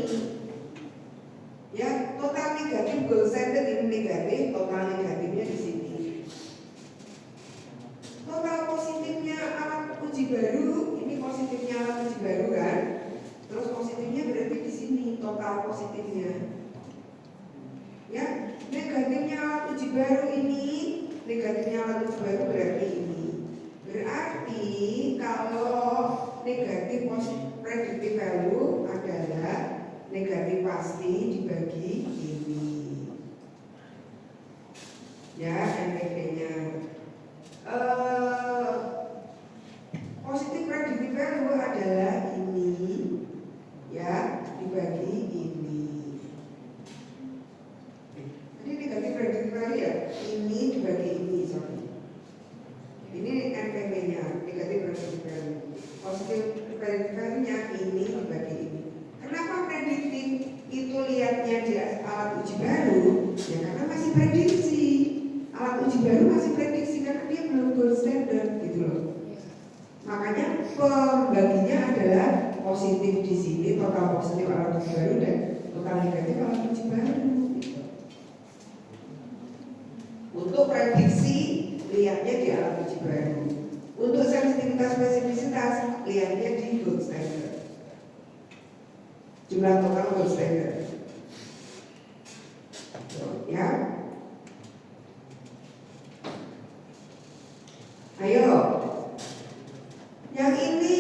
S1: Ya, total negatif gold standard ini negatif, total negatifnya di sini. Total positifnya alat uji baru, ini positifnya alat uji baru kan? Terus positifnya berarti di sini total positifnya. Ya, negatifnya alat uji baru ini, negatifnya alat uji baru berarti ini. Berarti kalau negatif positif predictive value adalah negatif pasti dibagi ini. Ya, NPV-nya. Positif predictive value adalah ini, ya, dibagi ini. Jadi negatif predictive value ya, ini dibagi ini, sorry. Ini NPV-nya, negatif predictive value. Positif predictive value-nya ini dibagi ini. Kenapa prediktif itu lihatnya di alat uji baru? Ya karena masih prediksi. Alat uji baru masih prediksi karena dia belum gold standard gitu loh. Makanya pembaginya adalah positif di sini, total positif alat uji baru dan total negatif alat uji baru. Untuk prediksi lihatnya di alat uji baru. Untuk sensitivitas spesifisitas lihatnya di gold standard. Jumlah total gold standard. Ya. Ayo. Yang ini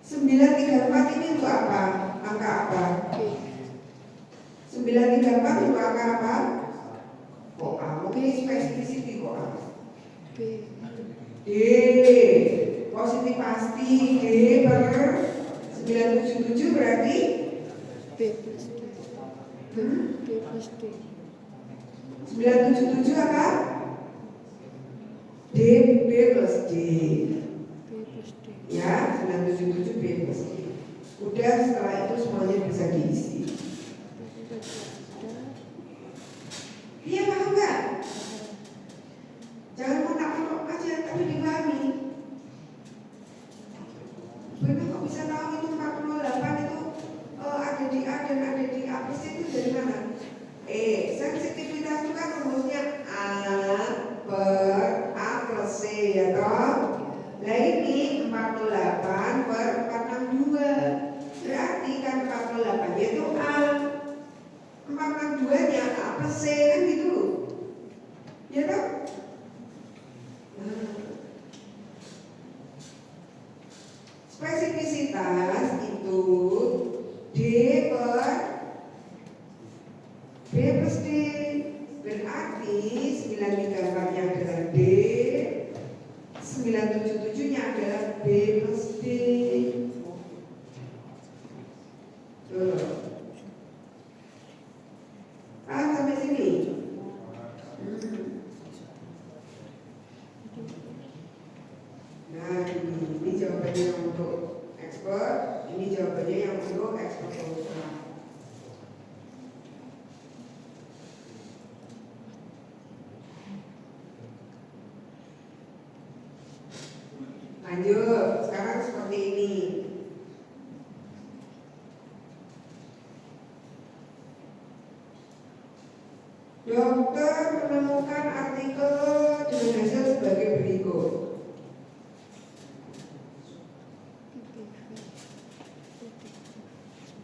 S1: 934 ini untuk apa? Angka apa? 934 untuk angka apa? Kok A? Mungkin spesifisiti kok A. D. Positif pasti. D per 977 berarti
S2: B plus D. B plus D.
S1: 977 apa? D. B plus D.
S2: B plus D.
S1: Ya, 977 B plus D. Udah, setelah itu semuanya bisa diisi. Iya, paham nggak? Jangan monok-monok aja, tapi dipahami. Benar kok bisa tahu itu 408 itu ada di A dan ada di A plus itu dari mana? Sensitivitas itu kan rumusnya A per A plus C ya toh? Nah ini 48 per 462. Berarti kan 48 nya itu A, 462 nya A plus C kan gitu. Ya toh? Spesifisitas itu D per B plus D. Berarti 934 nya adalah D, 977 nya adalah B plus D. Tuh. Paham sampai sini? Nah ini jawabannya yang untuk expert, ini jawabannya yang untuk expert proposal. Lanjut, sekarang seperti ini. Dokter menemukan artikel dengan hasil sebagai berikut.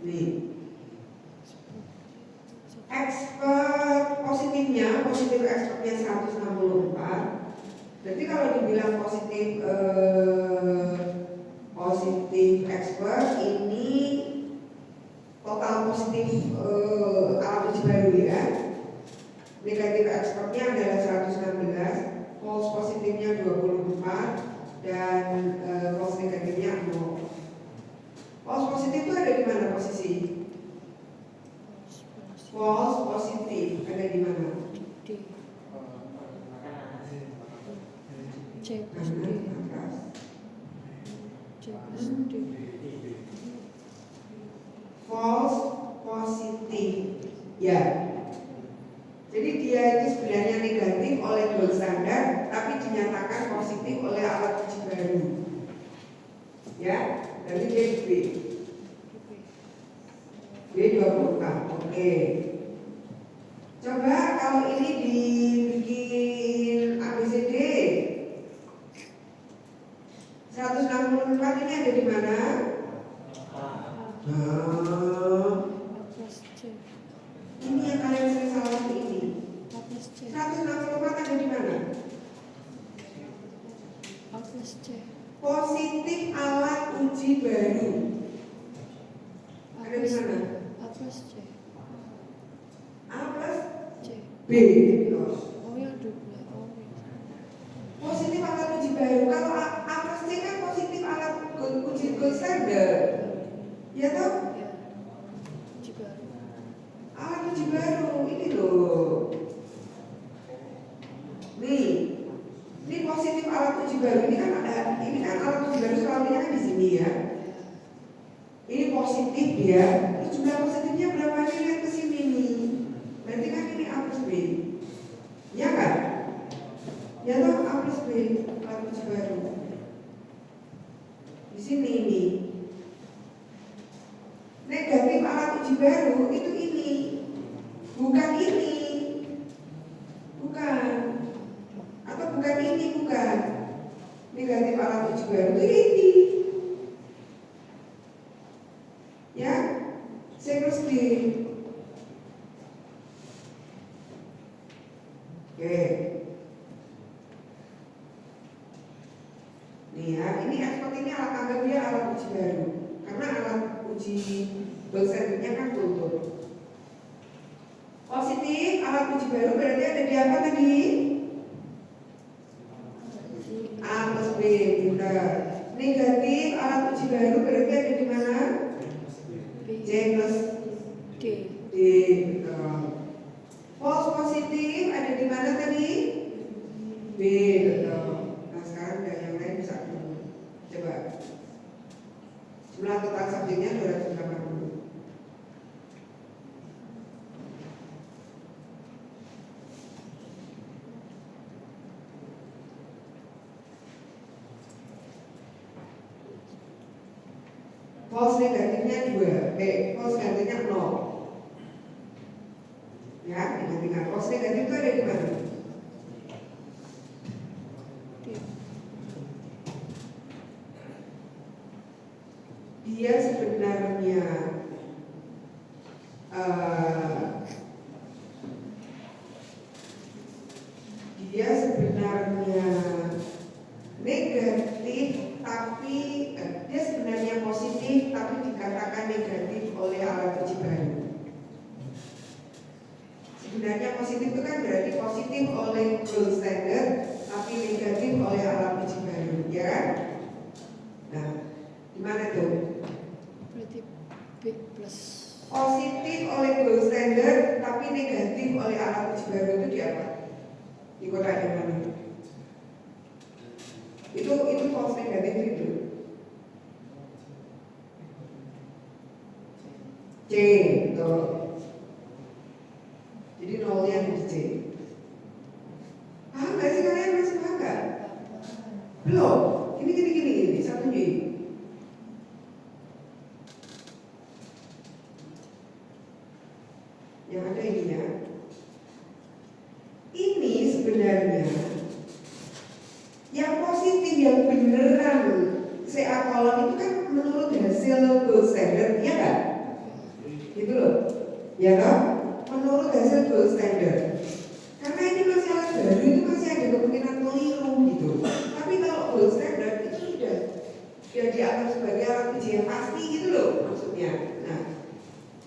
S1: Nih, expert positifnya, positif expertnya 164. Jadi kalau dibilang positif positif expert ini total positif alat uji baru ya. Negatif expertnya adalah 116, false positifnya 24 dan false negatifnya 0. False positif itu ada di mana posisi? False positif ada di mana?
S2: D. C plus D. C plus D.
S1: False positif. Ya. Jadi dia itu sebenarnya negatif oleh gold standar, tapi dinyatakan positif oleh alat uji baru. Ya, dari dia B. B 24. Oke. Coba kalau ini dibikin ABCD 164 ini ada di mana? Ini yang kalian sering salah ini. 164 ada di mana? Positif alat uji baru. Ada di mana? A plus B.
S2: Oh ya double. Oh ya.
S1: Positif alat uji baru. Kalau A plus C kan positif alat uji gold standar. Ya toh?
S2: Ya. Uji baru.
S1: Alat uji baru ini loh. Nih, ini positif alat uji baru. Ini kan alat uji baru selalunya kan di sini ya. Ini positif ya. Terus jumlah positifnya berapa nih? Lihat ke sini nih. Berarti kan ini A plus B. Ya kan? Ya toh A plus B alat uji baru. Di sini ini. Negatif alat uji baru itu ini. Bukan ini. Bukan. Atau bukan ini, bukan. Negatif alat uji baru itu ini. Ya, C plus D. Oke. Nih ya, ini ekspor ini alat anggap dia alat uji baru. Karena alat uji gold standardnya kan kultur. Positif, alat uji baru berarti ada di apa tadi? A plus B, benar. Negatif, alat uji baru berarti ada di mana? C plus
S2: D.
S1: D, betul. False positif ada di mana tadi? B, betul. Nah sekarang udah yang lain bisa dulu. Coba. Jumlah total subjeknya 280. False negatifnya 2, false negatifnya 0. Ya, ingat-ingat. False negatif itu ada di mana?
S2: D.
S1: Dia sebenarnya negatif tapi dia sebenarnya positif tapi dikatakan negatif oleh alat uji baru. Sebenarnya positif itu kan berarti positif oleh gold standard tapi negatif oleh alat uji baru, ya kan? Nah, gimana tuh?
S2: Berarti B plus.
S1: Positif oleh gold standard tapi negatif oleh alat uji baru itu di apa? Di kotak yang mana? Itu false negatif itu. C, betul. Jadi nolnya di C. Paham gak sih kalian, masih paham gak? Belum? Gini, satu J. Yang ada ini ya. Ini sebenarnya yang positif, yang beneran CA kolon itu kan menurut hasil gold standard, ya kan? Gitu loh, ya kan? Menurut hasil gold standard. Karena ini masih alat baru, itu masih ada kemungkinan keliru gitu. Tapi kalau gold standard itu sudah dianggap sebagai alat uji yang pasti gitu loh maksudnya. Nah,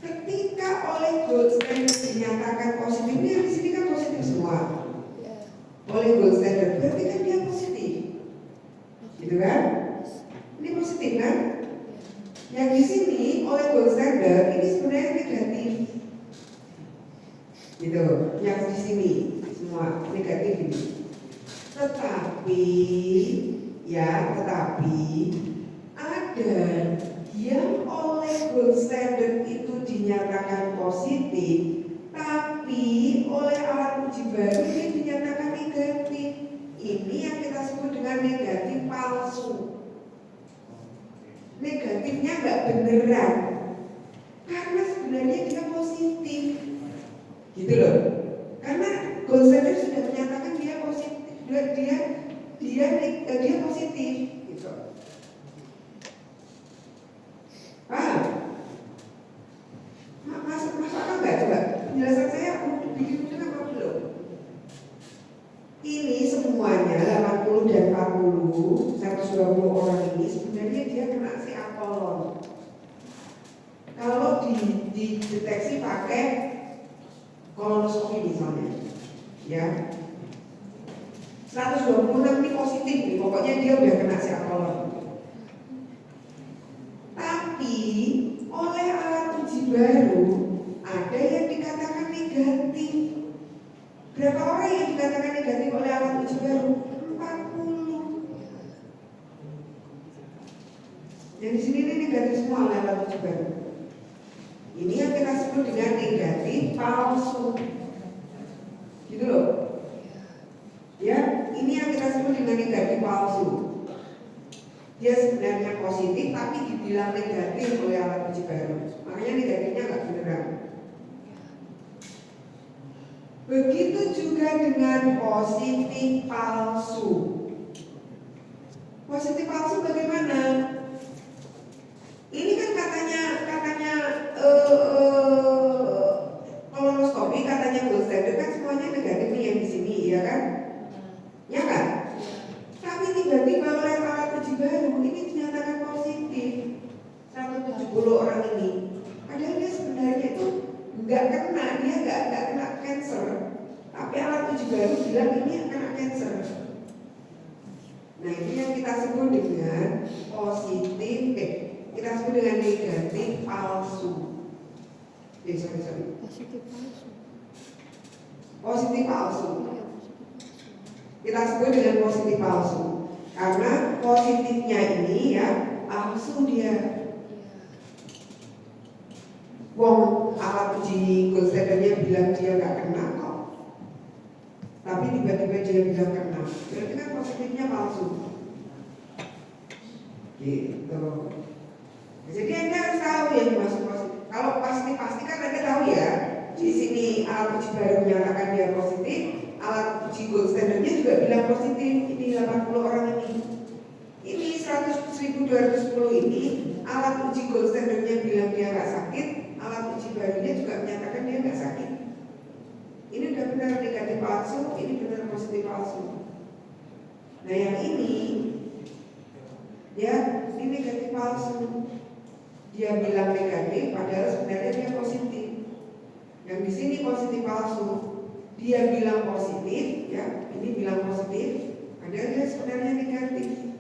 S1: ketika oleh gold standard dinyatakan positif, ini di sini kan positif semua. Oleh gold standard berarti kan dia positif, gitu kan? Ini positif kan? Yang di sini oleh gold standard ini sebenarnya negatif, gitu. Yang di sini semua negatif ini. Tetapi ada yang oleh gold standard itu dinyatakan positif, tapi oleh alat uji baru ini dinyatakan negatif. Ini yang kita sebut dengan negatif palsu. Negatifnya nggak beneran, karena sebenarnya dia positif, gitu loh. Karena gold standard sudah menyatakan dia positif, dia positif, gitu. Masuk akal nggak coba? Penjelasan saya bikin mudah apa belum? Ini semuanya 80 dan 40, 120 orang ini sebenarnya dia kena CA kolon. Kalau dideteksi pakai kolonoskopi misalnya, ya 126 ini positif nih, pokoknya dia udah kena CA kolon. Tapi oleh alat uji baru ada yang dikatakan negatif. Berapa orang yang dikatakan negatif oleh alat uji baru? 40. Yang di sini ini negatif semua oleh alat uji baru. Ini yang kita sebut dengan negatif palsu, gitu loh. Ya, ini yang kita sebut dengan negatif palsu. Dia sebenarnya positif tapi dibilang negatif oleh alat uji baru. Makanya negatifnya nggak beneran. Begitu juga dengan positif palsu. Positif palsu bagaimana? Ini kan katanya kolonoskopi, katanya gold standard kan semuanya negatif nih yang di sini, ya kan? Ya kan? Tapi tiba-tiba oleh alat ini dinyatakan positif 170 orang ini. Padahal dia sebenarnya itu nggak kena, dia nggak kena cancer. Tapi alat uji baru bilang ini kena cancer. Nah ini yang kita sebut dengan positif, kita sebut dengan negatif palsu. Sorry.
S2: Positif palsu.
S1: Positif palsu.
S2: Iya, positif palsu.
S1: Kita sebut dengan positif palsu karena positifnya ini ya palsu dia.
S2: Iya.
S1: Wong alat uji gold standardnya bilang dia nggak kena kok, tapi tiba-tiba dia bilang kena, berarti kan positifnya palsu. Gitu. Jadi Anda harus tahu yang dimaksud positif. Kalau positif pasti kan Anda tahu ya. Di sini alat uji baru menyatakan dia positif, alat uji gold standardnya juga bilang positif. Ini 80 orang ini. Ini 100.210 ini alat uji gold standardnya bilang dia nggak sakit, alat uji barunya juga menyatakan dia nggak sakit. Ini udah benar negatif palsu, ini benar positif palsu. Nah yang ini ya ini negatif palsu. Dia bilang negatif, padahal sebenarnya dia positif. Yang di sini positif palsu. Dia bilang positif, ya ini bilang positif, padahal dia sebenarnya negatif.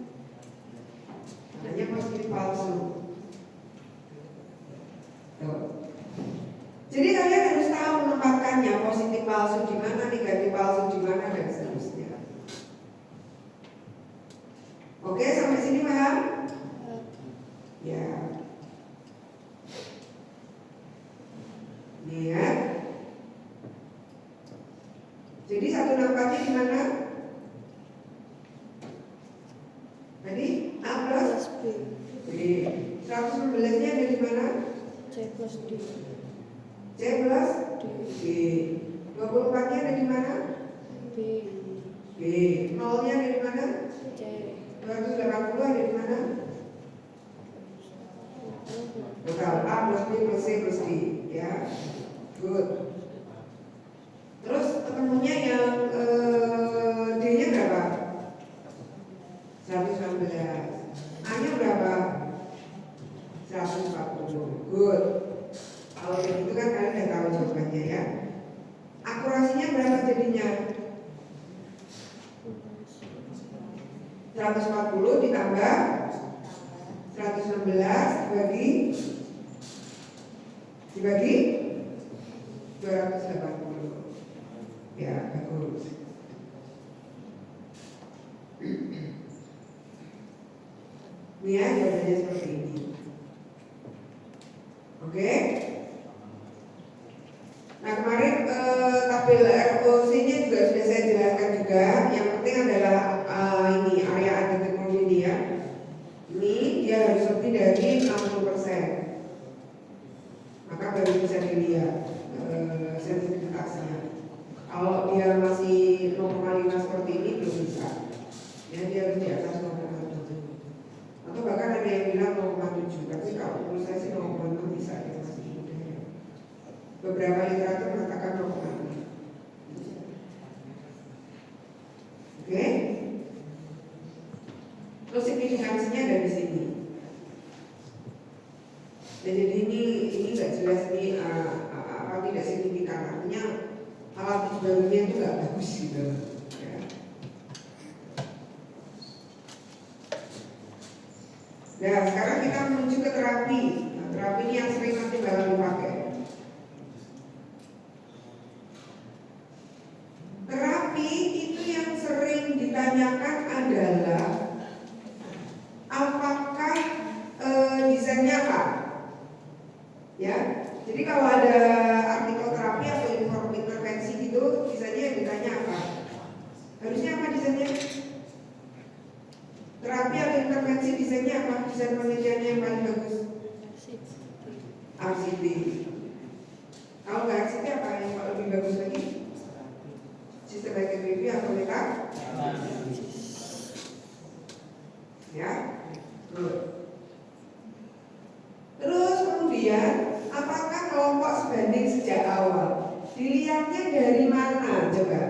S1: Namanya positif palsu. Tuh. Jadi kalian harus tahu menempatkannya positif palsu di mana, negatif palsu di mana dan seterusnya. Oke, sampai sini paham? Ya. Nih ya. Jadi 164-nya di mana? Tadi A plus
S2: B.
S1: B. 116-nya ada di mana?
S2: C plus D.
S1: C plus
S2: D.
S1: B. 24-nya ada di mana?
S2: B.
S1: B. 0-nya ada di mana?
S2: C.
S1: 280 ada di mana? Total A plus B plus C plus D. Ya, good. Terus ketemunya yang D-nya berapa? 116. A-nya berapa? 140. Good. Kalau begitu kan kalian udah tahu jawabannya ya. Akurasinya berapa jadinya? 140 ditambah 116 dibagi 280. Ya, bagus. Ini ya jawabannya seperti ini. Oke. Nah kemarin tabel ROC-nya juga sudah saya jelaskan juga. Yang penting adalah ini area undetermined ini ya. Ini dia harus lebih dari 60%. Maka baru bisa dilihat sensitivitasnya. Kalau dia masih 0,5 seperti ini belum bisa. Ya dia harus di atas 0,7. Atau bahkan ada yang bilang 0,7. Tapi kalau menurut saya sih 0,6 bisa ya masih mudah ya. Beberapa literatur mengatakan 0,6. Oke. Terus signifikansinya ada di sini. Jadi ini nggak jelas nih apa tidak signifikan, artinya alat uji barunya itu nggak bagus gitu. Ya. Nah sekarang kita menuju ke terapi. Nah, terapi ini yang sering nanti bakal dipakai. Terapi itu yang sering ditanyakan adalah apakah desainnya apa? Ya, jadi kalau ada artikel terapi atau intervensi gitu, desainnya yang ditanya apa? Harusnya apa desainnya? Terapi atau intervensi desainnya apa? Desain penelitiannya yang paling bagus? RCT. Kalau nggak RCT apa yang lebih bagus lagi? Systematic review atau meta? Ya, good. Terus kemudian apakah kelompok sebanding sejak awal? Dilihatnya dari mana coba?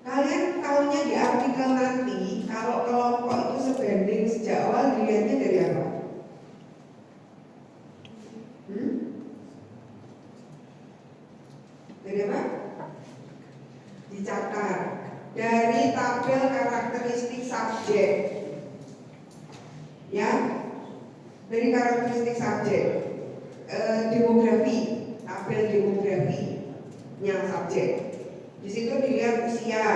S1: Kalian tahunya di artikel nanti Kalau kelompok itu sebanding sejak awal dilihatnya dari apa? Dari apa? Dicatat dari tabel karakteristik subjek, ya, dari karakteristik subjek, demografi, tabel demografinya subjek. Di situ dilihat usia,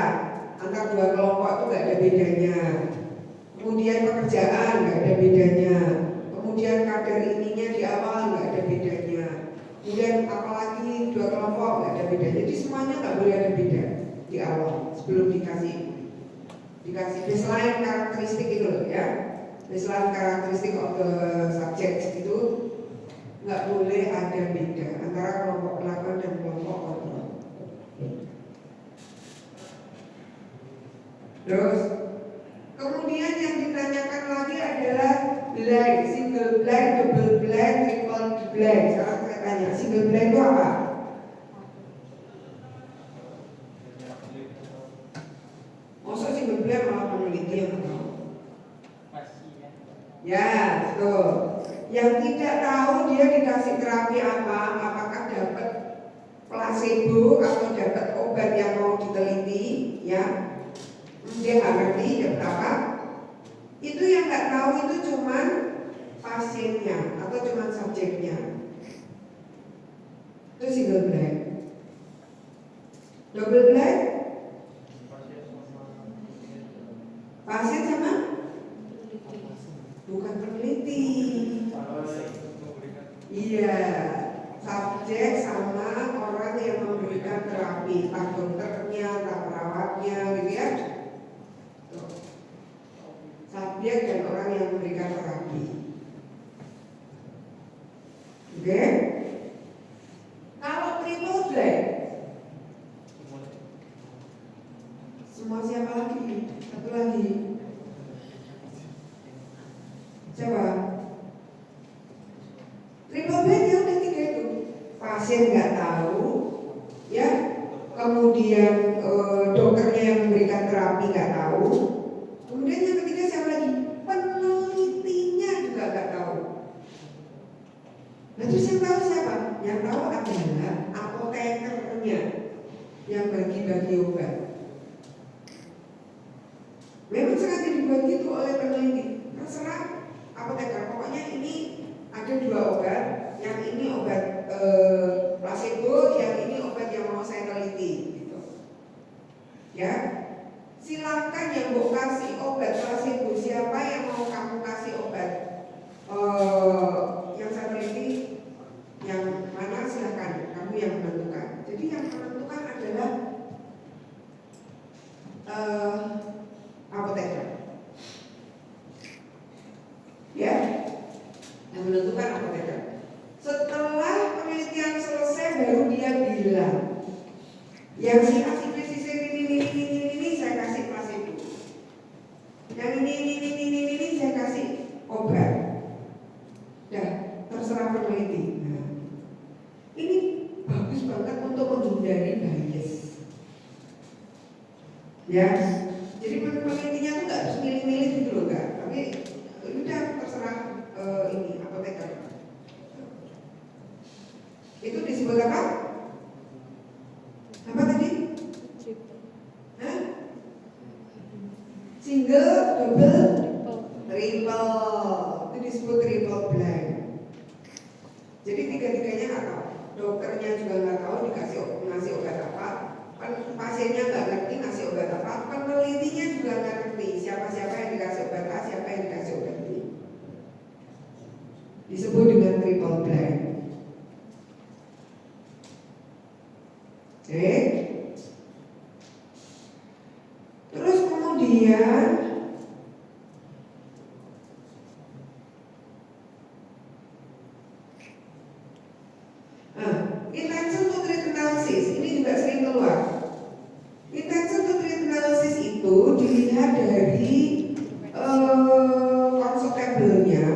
S1: antar dua kelompok itu nggak ada bedanya. Kemudian pekerjaan nggak ada bedanya. Kemudian kadar ininya di awal nggak ada bedanya. Kemudian apalagi dua kelompok nggak ada bedanya. Jadi semuanya nggak boleh ada beda di awal sebelum dikasih baseline karakteristik itu loh ya. Baseline karakteristik of the subject itu nggak boleh ada beda antara kelompok pelakon dan kelompok kontrol. Terus kemudian yang ditanyakan lagi adalah blank, single blank, double blank, triple blank. Sekarang saya tanya, single blank itu apa? Maksud single blank malah peneliti yang tahu? Ya, betul. Yang tidak tahu dia dikasih terapi apa, apakah dapat placebo atau dapat obat yang mau diteliti, ya? Dia nggak ngerti dapat apa. Itu yang nggak tahu itu cuman pasiennya atau cuman subjeknya. Itu single blind. Double blind, pasien sama bukan peneliti. Iya, subjek sama orang yang memberikan terapi, entah dokternya, entah perawatnya, gitu ya. Subjek dan orang yang memberikan terapi. Oke? Kalau triple blank, semua siapa lagi? Satu lagi. Coba. Triple blank ya udah tiga itu. Pasien nggak tahu, ya. Kemudian dokternya yang memberikan terapi nggak tahu. Kemudian yang ketiga siapa lagi? Penelitinya juga nggak tahu. Nah terus yang tahu siapa? Yang tahu adalah apotekernya yang bagi-bagi obat. Memang sengaja dibuat gitu oleh peneliti. Terserah apoteker. Pokoknya ini ada dua obat. Yang ini obat placebo, yang ini obat yang mau saya teliti. Gitu. Ya. Silakan yang mau kasih obat placebo, siapa yang mau kamu kasih obat yang saya teliti, yang mana silakan, kamu yang menentukan. Jadi yang menentukan adalah apoteker, ya, yang menentukan apoteker. Setelah penelitian selesai baru dia bilang, yang si ini saya kasih placebo. Yang ini saya kasih obat. Ya, terserah peneliti. Nah, ini bagus banget untuk menghindari bias. Ya, jadi penelitinya tuh nggak harus milih-milih gitu loh, enggak. Tapi udah terserah ini apoteker. Itu disebut apa? Apa tadi? Hah? Single, double, triple. Itu disebut triple blind. Jadi tiga-tiganya nggak tahu. Dokternya juga nggak tahu ngasih obat apa. Pasiennya nggak ngerti ngasih obat apa. Penelitinya juga nggak ngerti siapa-siapa yang dikasih obat A, siapa yang dikasih obat B. Disebut dengan triple blind. Oke. Terus kemudian intention to treat analysis ini juga sering keluar. Intention to treat analysis itu dilihat dari konsep tabelnya.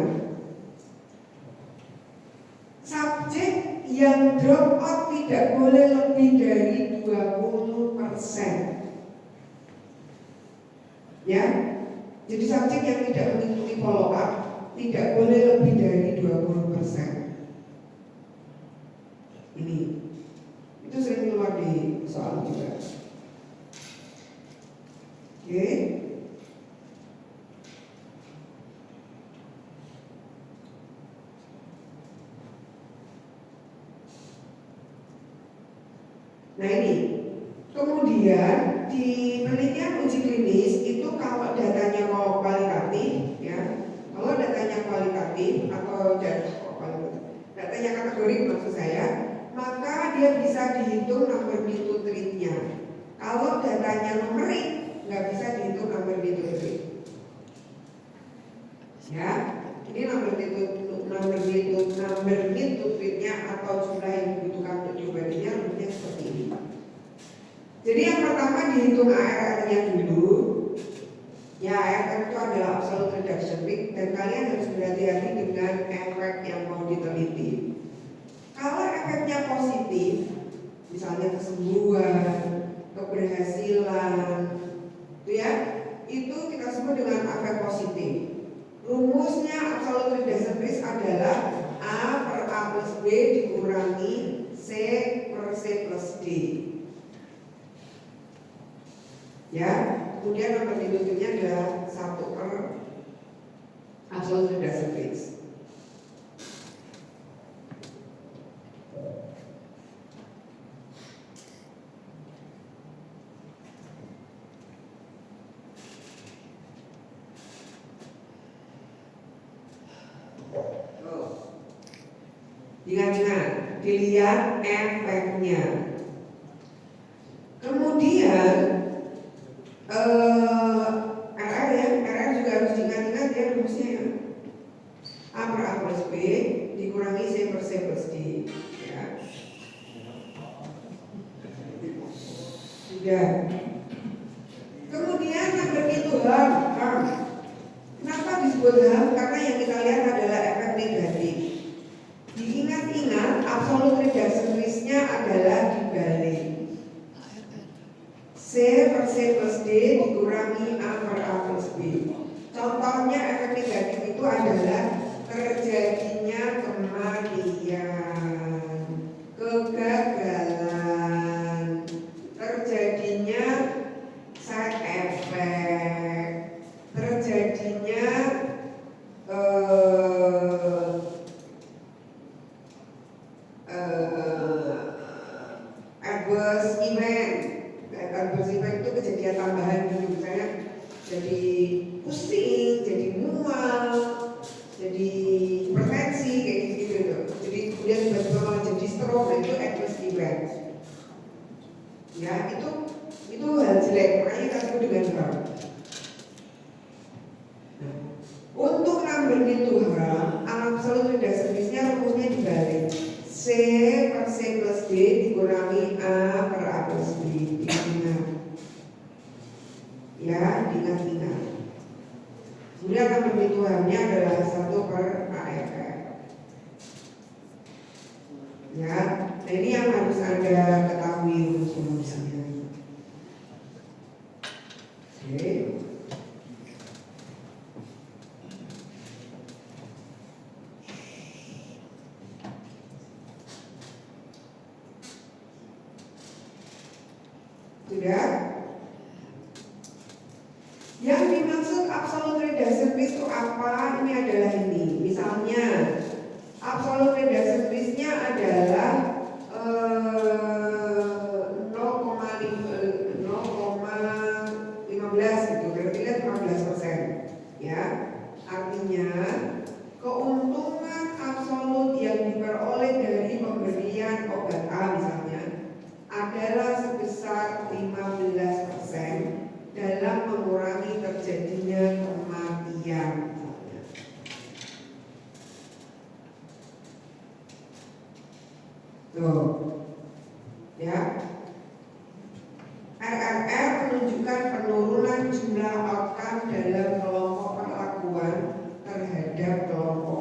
S1: Subjek yang drop out tidak boleh lebih dari 20%. Ya, Jadi subjek yang tidak mengikuti follow up tidak boleh lebih dari 20%. Ini itu sering keluar di soal juga. Oke. Nah ini, kemudian di penelitian uji klinis itu kalau datanya kualitatif, ya, kalau datanya kualitatif atau datanya kategori maksud saya, maka dia bisa dihitung number needed to treat-nya. Kalau datanya numerik, nggak bisa dihitung number needed to treat. Ya, ini number needed to treat-nya atau jumlah yang dibutuhkan untuk diobatinya rumusnya seperti ini. Jadi yang pertama dihitung ARR-nya dulu. Ya, ARR itu adalah absolute reduction rate dan kalian harus berhati-hati dengan efek yang mau diteliti. Kalau efeknya positif, misalnya kesembuhan, keberhasilan, itu ya, itu kita sebut dengan efek positif. Rumusnya absolute reduction rate adalah A per A plus B dikurangi C per C plus D. Ya, kemudian nomor induknya adalah 1 per absolute reduction rate. Ingat-ingat, dilihat efeknya. Kemudian RR ya, RR juga harus diingat-ingat ya rumusnya ya. A per A plus B dikurangi C per C plus D. Ya. Sudah. Kemudian number itu HAM. Kenapa disebut HAM? Karena yang kita lihat adalah efek negatif. Diingat-ingat, absolute reduction risk-nya adalah dibalik. C per C plus D dikurangi A per A plus B. Contohnya efek negatif itu adalah terjadinya kematian, kegagalan, terjadinya side effect, terjadinya adverse event. Adverse event itu kejadian tambahan gitu, misalnya jadi pusing, jadi mual, jadi hipertensi kayak gitu. Jadi kemudian tiba-tiba malah jadi stroke, dan itu adverse event. Ya, itu hal jelek, makanya kita sebut dengan HAM. Untuk number itu HAM, absolute reduction risk-nya rumusnya dibalik. C per C plus D dikurangi A per A plus B. Diingat. Ya, diingat-ingat. Kemudian number perhitungannya adalah 1 per AFR. Ya, nah ini yang harus Anda ketahui rumus-rumusnya. Oke. Sudah? Yang dimaksud absolute reduction risk itu apa? Ini adalah ini. Misalnya, absolute reduction risk-nya adalah 0,15 gitu, berarti kan 15%. Ya, artinya keuntungan absolut yang diperoleh dari pemberian obat A misalnya adalah sebesar 15% dalam mengurangi terjadinya kematian. Tuh, ya. RRR menunjukkan penurunan jumlah outcome dalam kelompok perlakuan terhadap kelompok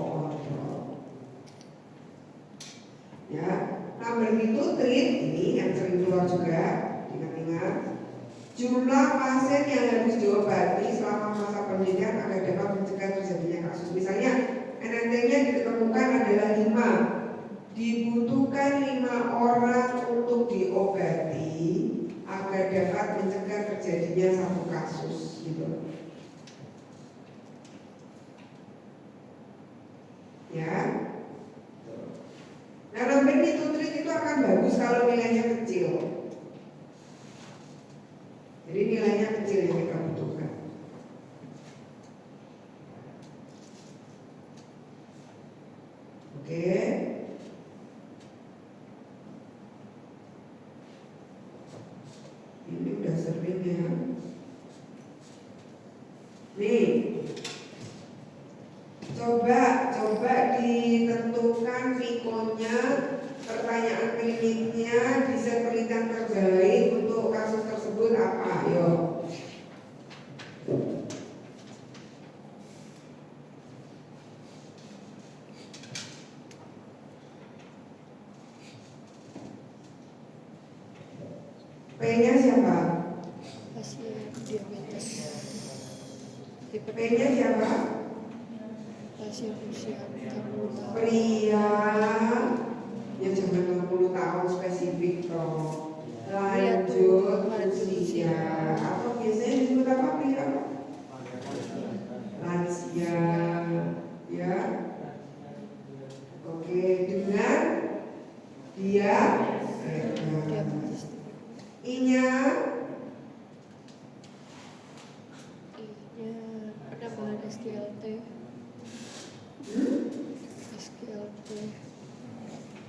S1: penelitian agar dapat mencegah terjadinya kasus. Misalnya NNT-nya ditemukan adalah 5, dibutuhkan 5 orang untuk diobati agar dapat mencegah terjadinya 1 kasus gitu. Ya. Nah, number nitrit itu akan bagus kalau nilainya kecil. Jadi nilainya kecil yang kita butuhkan. Oke. Ini udah sering ya. Nih. Coba ditentukan Vikonya, pertanyaan kliniknya, desain penelitian terbaik untuk kasus tersebut apa? Ayo. P-nya siapa?
S2: Pasien diabetes. Tipe
S1: P-nya siapa?
S2: pasien usia 60 tahun.
S1: Pria. Ya jangan 60 tahun spesifik toh. Lanjut usia. Atau biasanya disebut apa pria? Lansia. Ya. Oke, dengan dia
S2: Diabetes
S1: I-nya
S2: I-nya penambahan SGLT. SGLT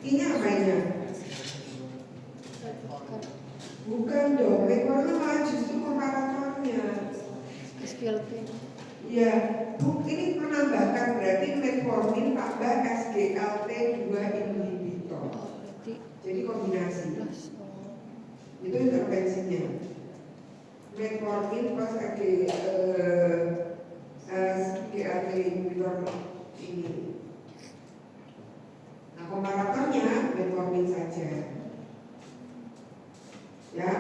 S1: I-nya apa I-nya? Bukan dong, metformin malah justru komparatornya.
S2: SGLT
S1: Ya, ini menambahkan berarti metformin tambah SGLT2 inhibitor.
S2: berarti
S1: Jadi kombinasi.
S2: plus
S1: Itu intervensinya. Metformin plus SGLT inhibitor ini. Nah, komparatornya metformin saja. Ya,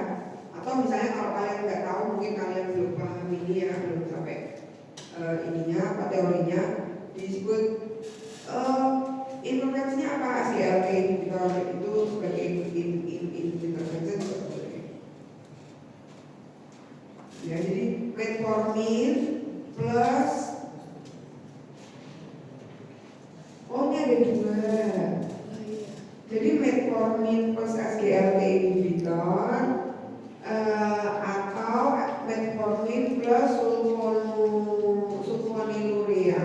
S1: atau misalnya kalau kalian nggak tahu, mungkin kalian belum paham ini ya, belum sampai ininya apa teorinya disebut intervensinya apa? SGLT inhibitor itu sebagai intervensi seperti ya, jadi metformin plus ini ada 2.
S2: iya.
S1: Jadi metformin plus SGLT inhibitor atau metformin plus sulfonylurea.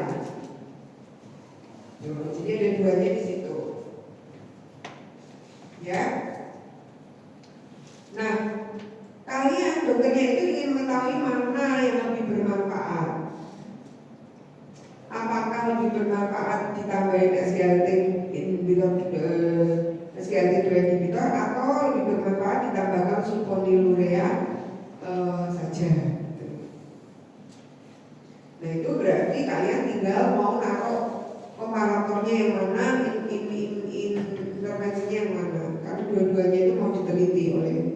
S1: Jadi ada 2-nya di situ. Ya. Nah, kalian dokternya itu ingin mengetahui mana yang lebih bermanfaat. Apakah lebih bermanfaat ditambahin SGLT inhibitor SGLT2 inhibitor atau lebih bermanfaat ditambahkan sulfonylurea saja. Nah, itu berarti kalian tinggal mau naruh komparatornya yang mana, intervensinya yang mana. Karena dua-duanya itu mau diteliti oleh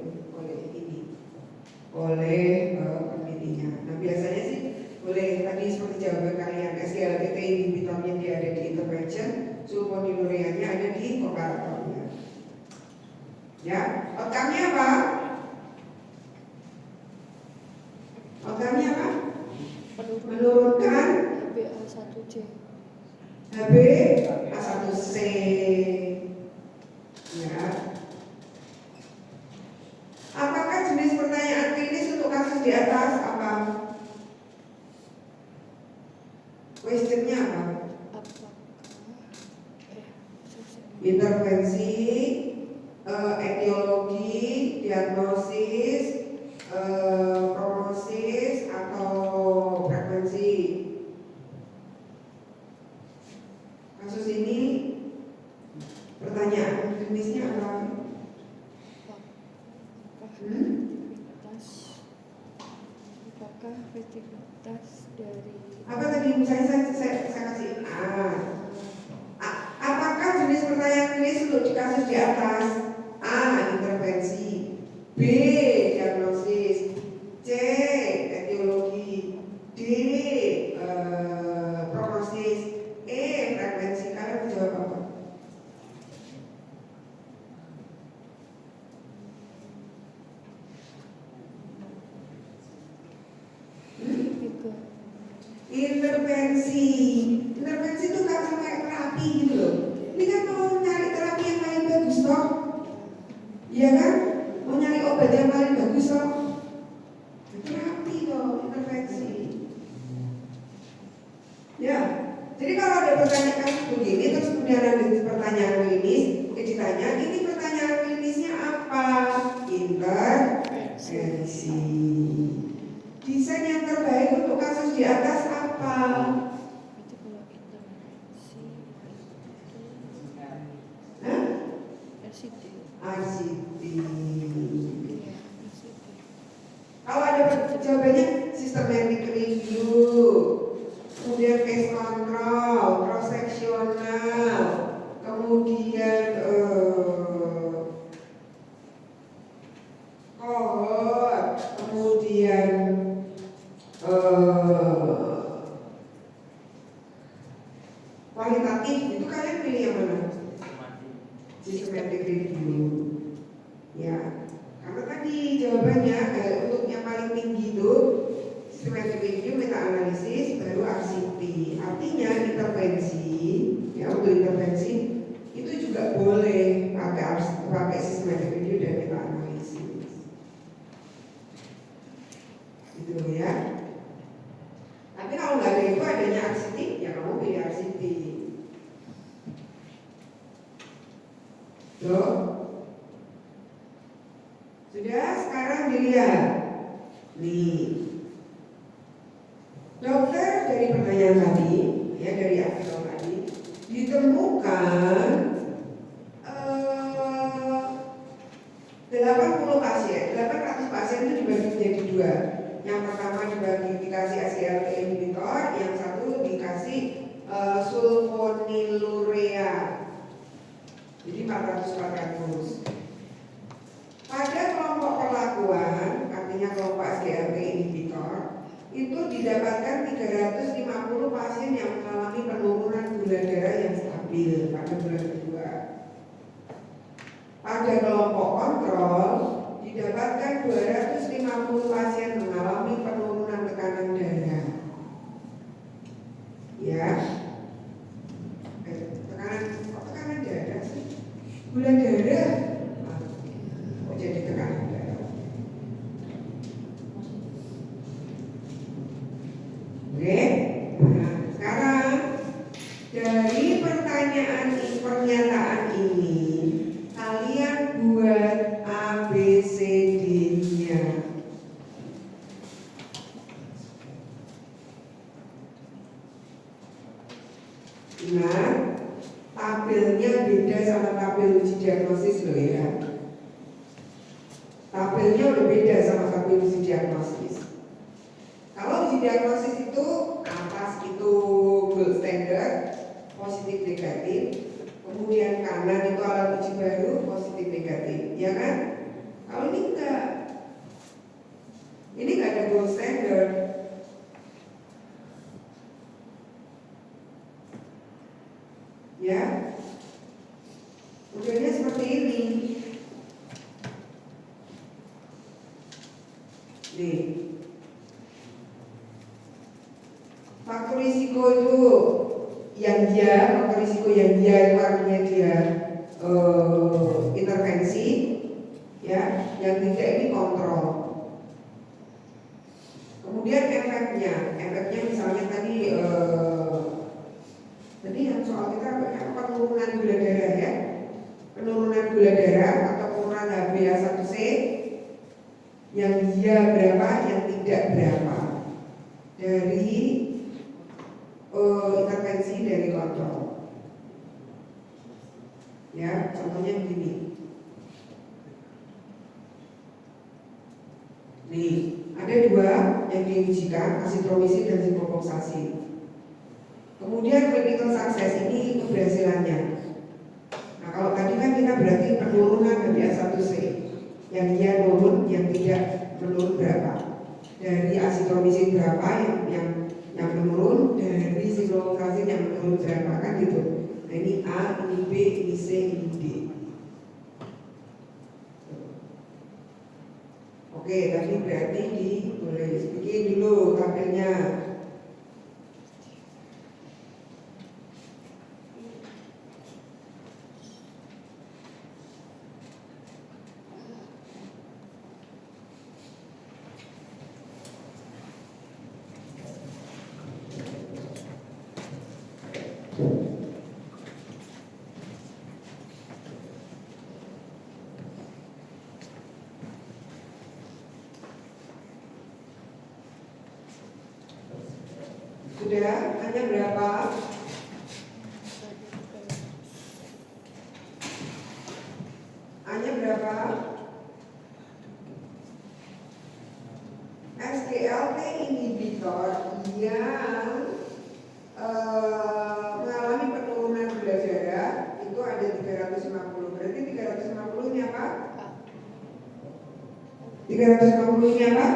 S1: penelitinya. Nah, biasanya sih boleh tadi seperti jawaban kalian, SGLT inhibitornya dia ada di intervention, sulfonylureanya ada di komparatornya. Ya, outcome-nya apa? Outcome-nya apa? Menurunkan
S2: HbA1c.
S1: HbA1c. Ya. Apakah jenis pertanyaan klinis untuk kasus di atas apa? Questionnya apa? Intervensi, etiologi, diagnosis, prognosis atau frekuensi. Kasus ini pertanyaan klinisnya apa?
S2: Apakah efektivitas dari
S1: Apa tadi misalnya saya kasih apakah jenis pertanyaan klinis untuk di kasus di atas? A. Intervensi, B. Diagnosis, C. Etiologi, D. Intervensi itu nggak sampai terapi gitu loh. Ini kan mau nyari terapi yang paling bagus toh, iya kan? Mau nyari obat yang paling bagus toh, terapi toh, intervensi. Ya, jadi kalau ada pertanyaan kasus begini terus kemudian ada pertanyaan klinis, ditanya ini pertanyaan klinisnya apa? Intervensi. Desain yang terbaik untuk kasus di atas apa?
S2: Itu kalau intervensi
S1: Hah?
S2: RCT.
S1: RCT.
S2: Iya, RCT.
S1: Kalau ada jawabannya systematic review, kemudian case control, cross sectional, kemudian cohort, kemudian kualitatif, itu kalian pilih yang mana? Systematic review. Ya, karena tadi jawabannya untuk yang paling tinggi itu systematic review, meta analisis, baru RCT. Artinya intervensi, ya untuk intervensi itu juga boleh pakai systematic review dan meta analisis. Gitu ya. Tapi kalau nggak ada itu adanya RCT, ya kamu pilih RCT. Loh? Sudah, sekarang dilihat. Nih. Dokter dari pertanyaan tadi, ya dari artikel tadi, ditemukan 80 pasien, 800 pasien itu dibagi menjadi dua. Yang pertama dikasih SGLT inhibitor, yang satu dikasih sulfonilurea. Jadi 400-400. Pada kelompok perlakuan, artinya kelompok SGLT inhibitor, itu didapatkan 350 pasien yang mengalami penurunan gula darah yang stabil pada bulan kedua. Pada kelompok kontrol, didapatkan 250 pasien mengalami penurunan tekanan darah. Ya, tekanan darah sih, gula darah. Oh, jadi tekanan darah. Oke, nah sekarang dari pernyataan ini kalian buat ABCD-nya. Nah, tabelnya beda sama tabel uji diagnosis loh ya. Tabelnya udah beda sama tabel uji diagnosis. Kalau uji diagnosis itu atas itu gold standard, positif negatif, kemudian kanan itu alat uji baru, positif negatif, ya kan? Kalau ini enggak ada gold standard. Ya, modelnya seperti ini. Nih, faktor risiko itu yang faktor risiko yang itu artinya dia intervensi, ya, yang tidak ini kontrol. Kemudian efeknya misalnya tadi yang soal kita penurunan gula darah ya, penurunan gula darah atau penurunan HbA1c yang dia berapa, yang tidak berapa dari intervensi dari kontrol. Ya, contohnya begini. Nih, ada dua yang diujikan, azitromisin dan sipropoxasin. Kemudian clinical success ini keberhasilannya. Nah, kalau tadi kan kita berarti penurunan HbA1c, yang dia turun, yang tidak menurun berapa? Dari azitromisin berapa yang menurun, dari sipropoxasin yang menurun berapa, kan gitu. Nah, ini A, ini B, ini C, ini D. Oke, tadi berarti boleh bikin dulu tabelnya. Sudah? Hanya berapa? Hanya berapa? SGLT inhibitor yang mengalami penurunan gula darah itu ada 350. Berarti 350 ini apa? 350 ini apa?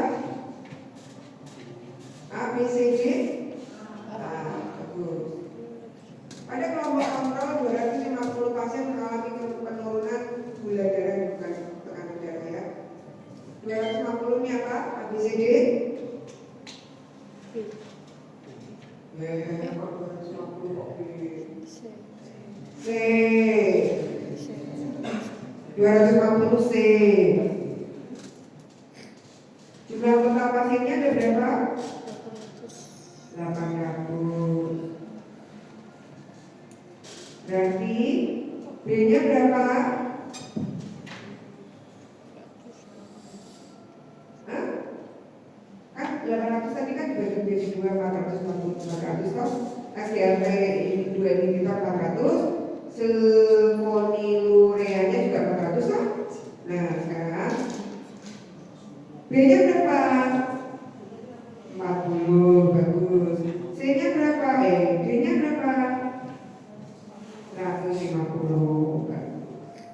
S1: A, B, C, D? Bagus. Pada kelompok kontrol 250 pasien mengalami penurunan gula darah, bukan tekanan darah ya. 250 ini apa? A, B, C, D? Kok 250 kok B? C. 250 C. Jumlah total pasiennya ada berapa? 800. Berarti B-nya berapa? Hah? Kan 800 tadi kan dibagi menjadi 2, 400 toh. SGLT 2 inhibitor 400, sulfonilureanya juga 400 toh. Nah sekarang B-nya berapa? 40, bagus. C-nya berapa? D-nya berapa? 150.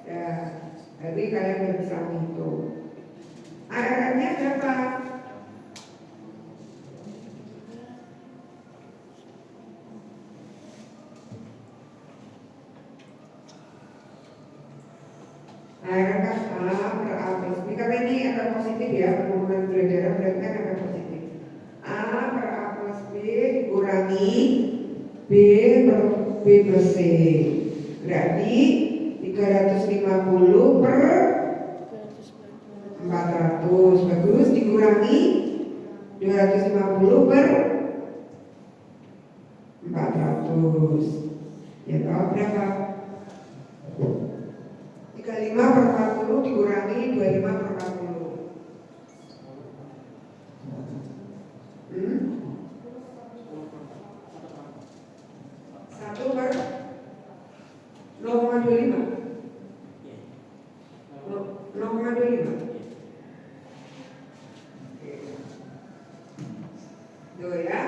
S1: Ya, jadi kalian udah bisa menghitung. ARR-nya berapa? ARR kan A per A plus B. Karena ini efek positif ya, penurunan gula darah berarti kan efek positif. A per A plus B dikurangi B per B plus C. Berarti 350 per 400. Bagus, dikurangi 250 per 400. Ya tahu berapa? 35 per 40 dikurangi 25 per 40. 1 per 0,25. 0,25. Tuh ya.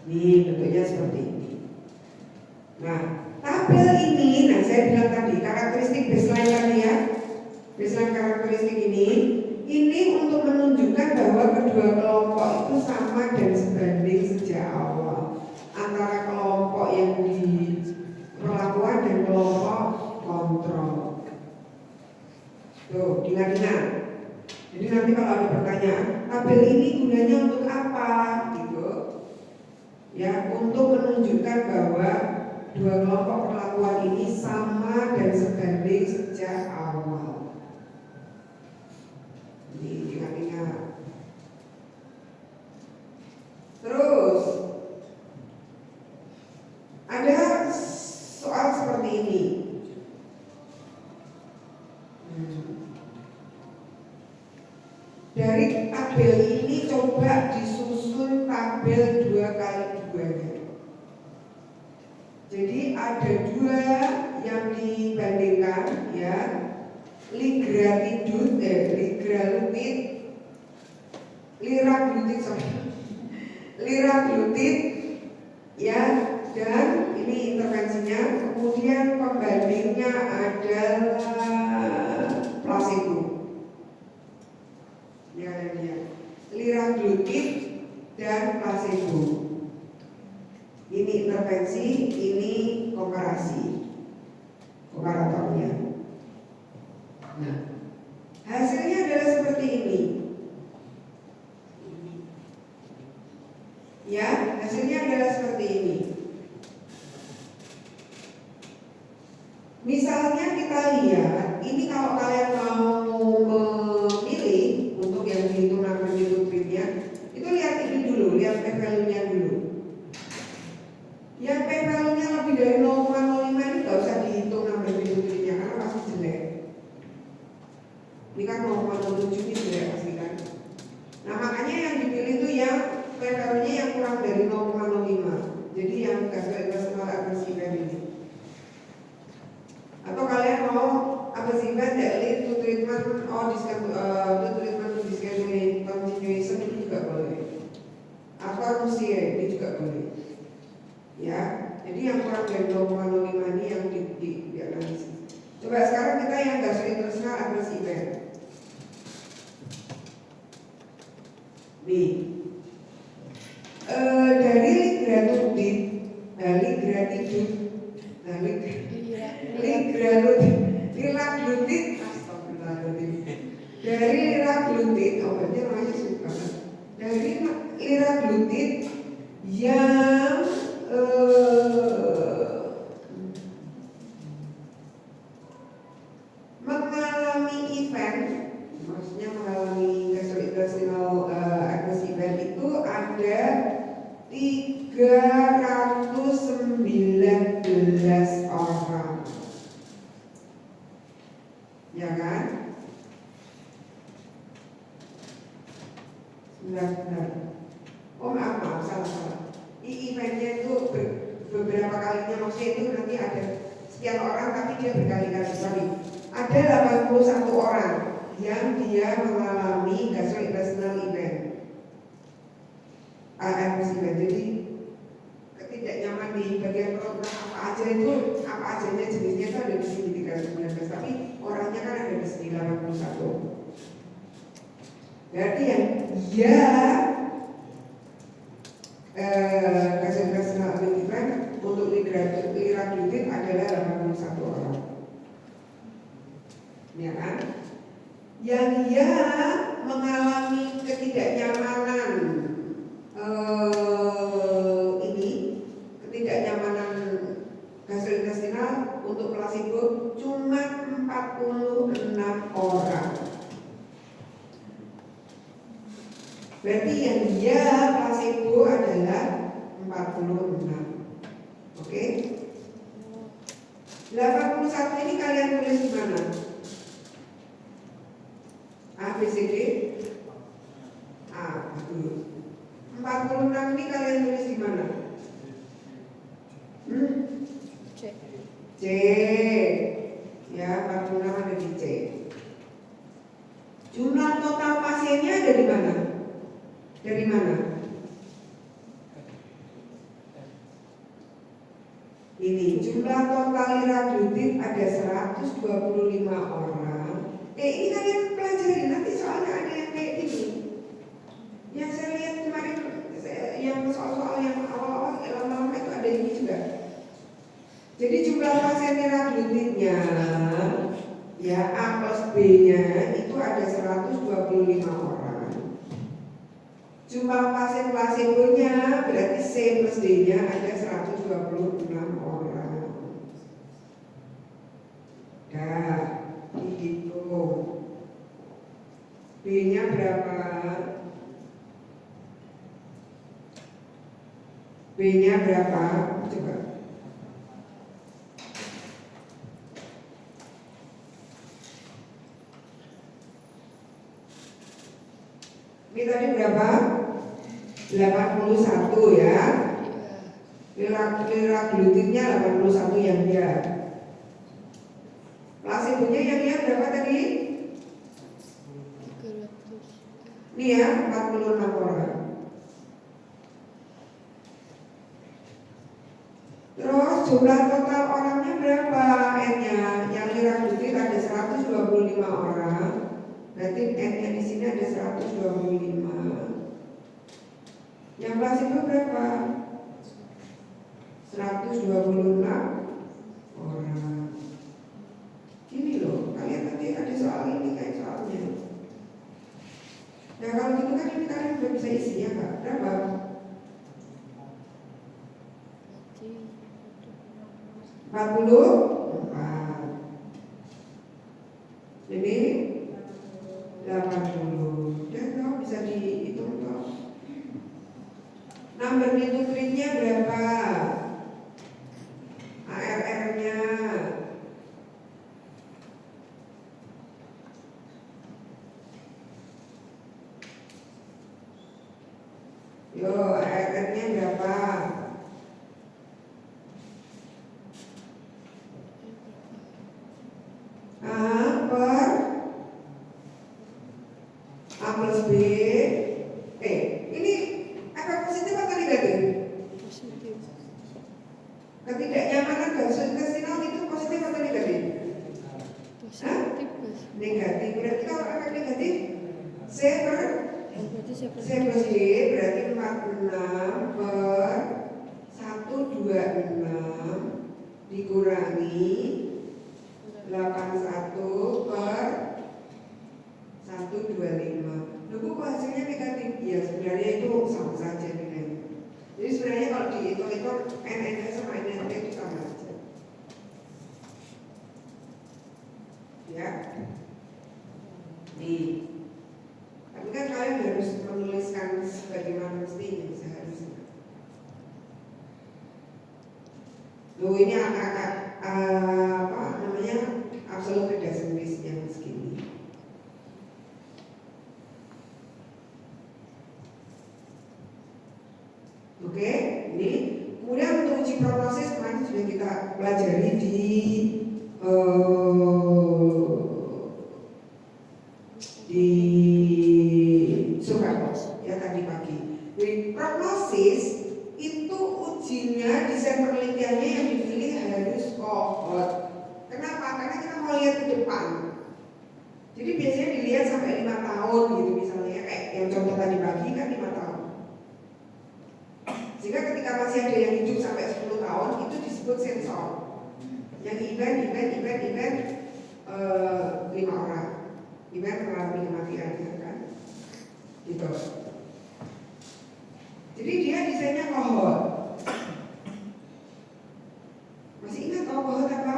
S1: Nih bentuknya seperti ini. Nah, tabel ini, saya bilang tadi karakteristik baseline tadi ya. Baseline karakteristik ini untuk menunjukkan bahwa kedua kelompok itu sama dan sebanding sejak awal antara kelompok yang diperlakukan dan kelompok kontrol. Tuh, diingat-ingat. Jadi nanti kalau ada pertanyaan, tabel ini gunanya untuk apa? Gitu. Ya, untuk menunjukkan bahwa dua kelompok perlakuan ini sama dan sebanding sejak awal. Ini ingat-ingat. Terus ada soal seperti ini. Dari tabel ini coba disusun tabel 2x2-nya. Jadi ada 2 yang dibandingkan ya, liraglutid ya, dan ini intervensinya. Kemudian pembandingnya adalah placebo. Ya, liraglutid dan placebo. Ini intervensi, ini komparasi, komparatornya. Nah, hasilnya adalah seperti ini. Ya, hasilnya adalah seperti ini. Misalnya kita lihat, ini kalau kalian mau memilih untuk yang dihitung amplitude-nya, itu lihat ini dulu, lihat p-value-nya dulu. Yang p-value-nya lebih dari 0,05 ini nggak usah dihitung amplitude-nya karena pasti jelek. Ini kan 0,07 ini jelek pasti kan. Nah makanya yang dipilih itu yang p Levelnya yang kurang dari 0,05. Jadi yang gastrointestinal adverse event ini. Atau kalian mau adverse event that lead to treatment or discontinuation itu juga boleh. Atau nusie ini juga boleh. Ya, jadi yang kurang dari 0,05 ini yang dianalisis. Coba sekarang kita yang gastrointestinal adverse event. Nih, dari ligranulid, liraglutid, astagfirullahaladzim. Dari liraglutid, obatnya namanya suka. Dari liraglutid yang mengalami event, maksudnya mengalami gastrointestinal adverse event itu ada 319 orang, ya kan? Benar. Oh maaf, salah. Eventnya itu beberapa kalinya, maksudnya itu nanti ada sekian orang tapi dia berkali-kali. Sorry, ada 81 orang yang dia mengalami gastrointestinal event, adverse event. Jadi ketidaknyaman di bagian perut apa ajanya jenisnya itu ada di sini 319, tapi orangnya kan ada di sini 81. Berarti yang gastrointestinal event untuk liraglutid adalah 81 orang, ya kan? Yang mengalami ketidaknyamanan ketidaknyamanan gastrointestinal untuk placebo cuma 46 orang. Berarti yang placebo adalah 46. Oke? 81 ini kalian tulis di mana? A, B, C, D? A, betul. 46 ini kalian tulis di mana? C. Ya, 46 ada di C. Jumlah total pasiennya ada di mana? Dari mana? Ini jumlah total liraglutid ada 125 orang. Ini kalian pelajari nanti soalnya ada yang kayak gini. Yang saya lihat kemarin, yang soal-soal yang awal-awal lama-lama itu ada ini juga. Jadi jumlah pasien liraglutidnya, ya A plus B-nya itu ada 125 orang. Jumlah pasien placebo-nya berarti C plus D-nya ada 126 orang. Dah, dihitung. B-nya berapa? B-nya berapa? Coba. Ini tadi berapa? 81 ya. Liraglutidnya 81 yang dia. Placebo-nya yang berapa tadi? 300. Nih ya, 46 orang. Terus jumlah total orangnya berapa? N-nya yang liraglutid ada 125 orang. Berarti N-nya di sini ada 125. Yang placebo berapa? 126 orang. Gini loh, kalian nanti ada soal ini kayak soalnya. Nah kalau gitu kan ini kalian udah bisa isi ya Kak? Berapa? Empat puluh? Ini 80. Dan kau bisa dihitung toh. Number nutrient-nya berapa? ARR-nya. Yo, ARN-nya berapa? Per A plus B. Ini efek positif atau negatif?
S2: Positif.
S1: Ketidaknyamanan gastrointestinal itu positif atau negatif?
S2: Positif, Mas.
S1: Negatif. Berarti kalau efek negatif C per
S2: Berarti saya
S1: C plus D berarti 46 per 126 dikurangi 81 per 125. Loh, kok hasilnya negatif? Ya sebenarnya itu sama saja nilainya. Jadi sebenarnya kalau dihitung-hitung NN sama NNT itu sama saja. Ya. Nih. Tapi kan kalian harus menuliskan sebagaimana mestinya seharusnya. Loh, ini apa namanya absolute reduction risk yang segini. Oke, ini kemudian untuk uji prognosis kemarin sudah kita pelajari di Surabaya ya tadi pagi. Di prognosis itu ujinya desain penelitiannya yang dipilih harus kohort. Kenapa? Karena kita mau lihat ke depan. Jadi biasanya dilihat sampai 5 tahun gitu misalnya, kayak yang contoh tadi pagi kan 5 tahun. Sehingga ketika masih ada yang hidup sampai 10 tahun itu disebut sensor. Yang event 5 orang. Event mengalami kematian kan. Gitu. Jadi dia desainnya kohort. Masih ingat kohort apa?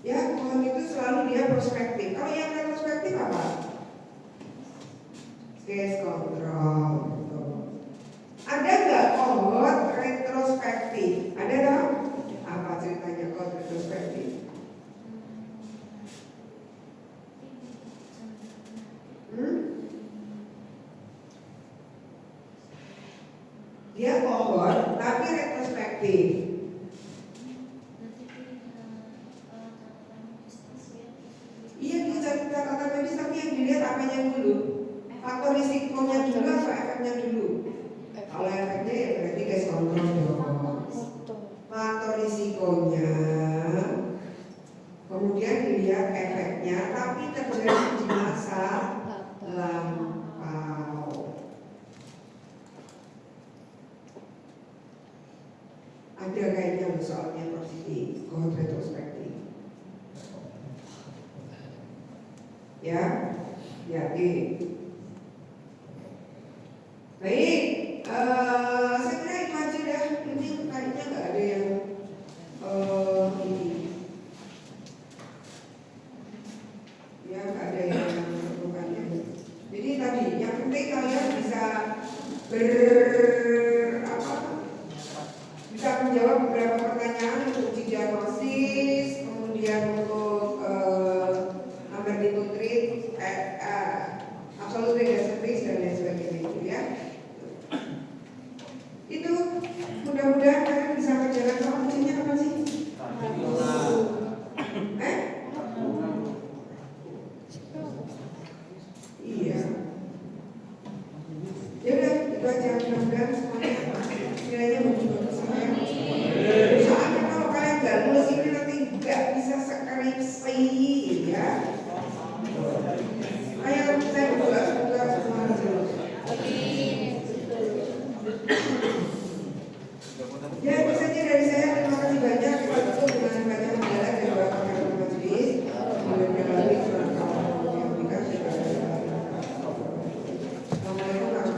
S1: Ya, kohort itu selalu dia prospektif. Kalau yang retrospektif apa? Case control. Ada nggak kohort retrospektif? Ada dong? Apa ceritanya kohort retrospektif? Dia kohort tapi retrospektif. Iya, dia catatan medis tapi yang dilihat apanya dulu? Faktor risikonya dulu atau efeknya dulu? Kalau efeknya ya berarti case control dong. Faktor risikonya, kemudian dilihat efeknya, tapi terjadi di masa lampau. Ada kayaknya soalnya positif, kohort retrospektif. Ya, yakin. Baik, saya kira itu aja ya. Ini kayaknya nggak ada yang ini. Ya, nggak ada yang bukannya. Jadi tadi yang penting kalian bisa bisa menjawab beberapa pertanyaan untuk uji diagnosis, kemudian untuk number to treat, absolute reduction risk dan lain sebagainya itu ya. Itu mudah-mudahan kalian bisa berjalan sama ujinya apa sih? Iya. Ya udah, itu aja mudah-mudahan semuanya nilainya bagus-bagus ya.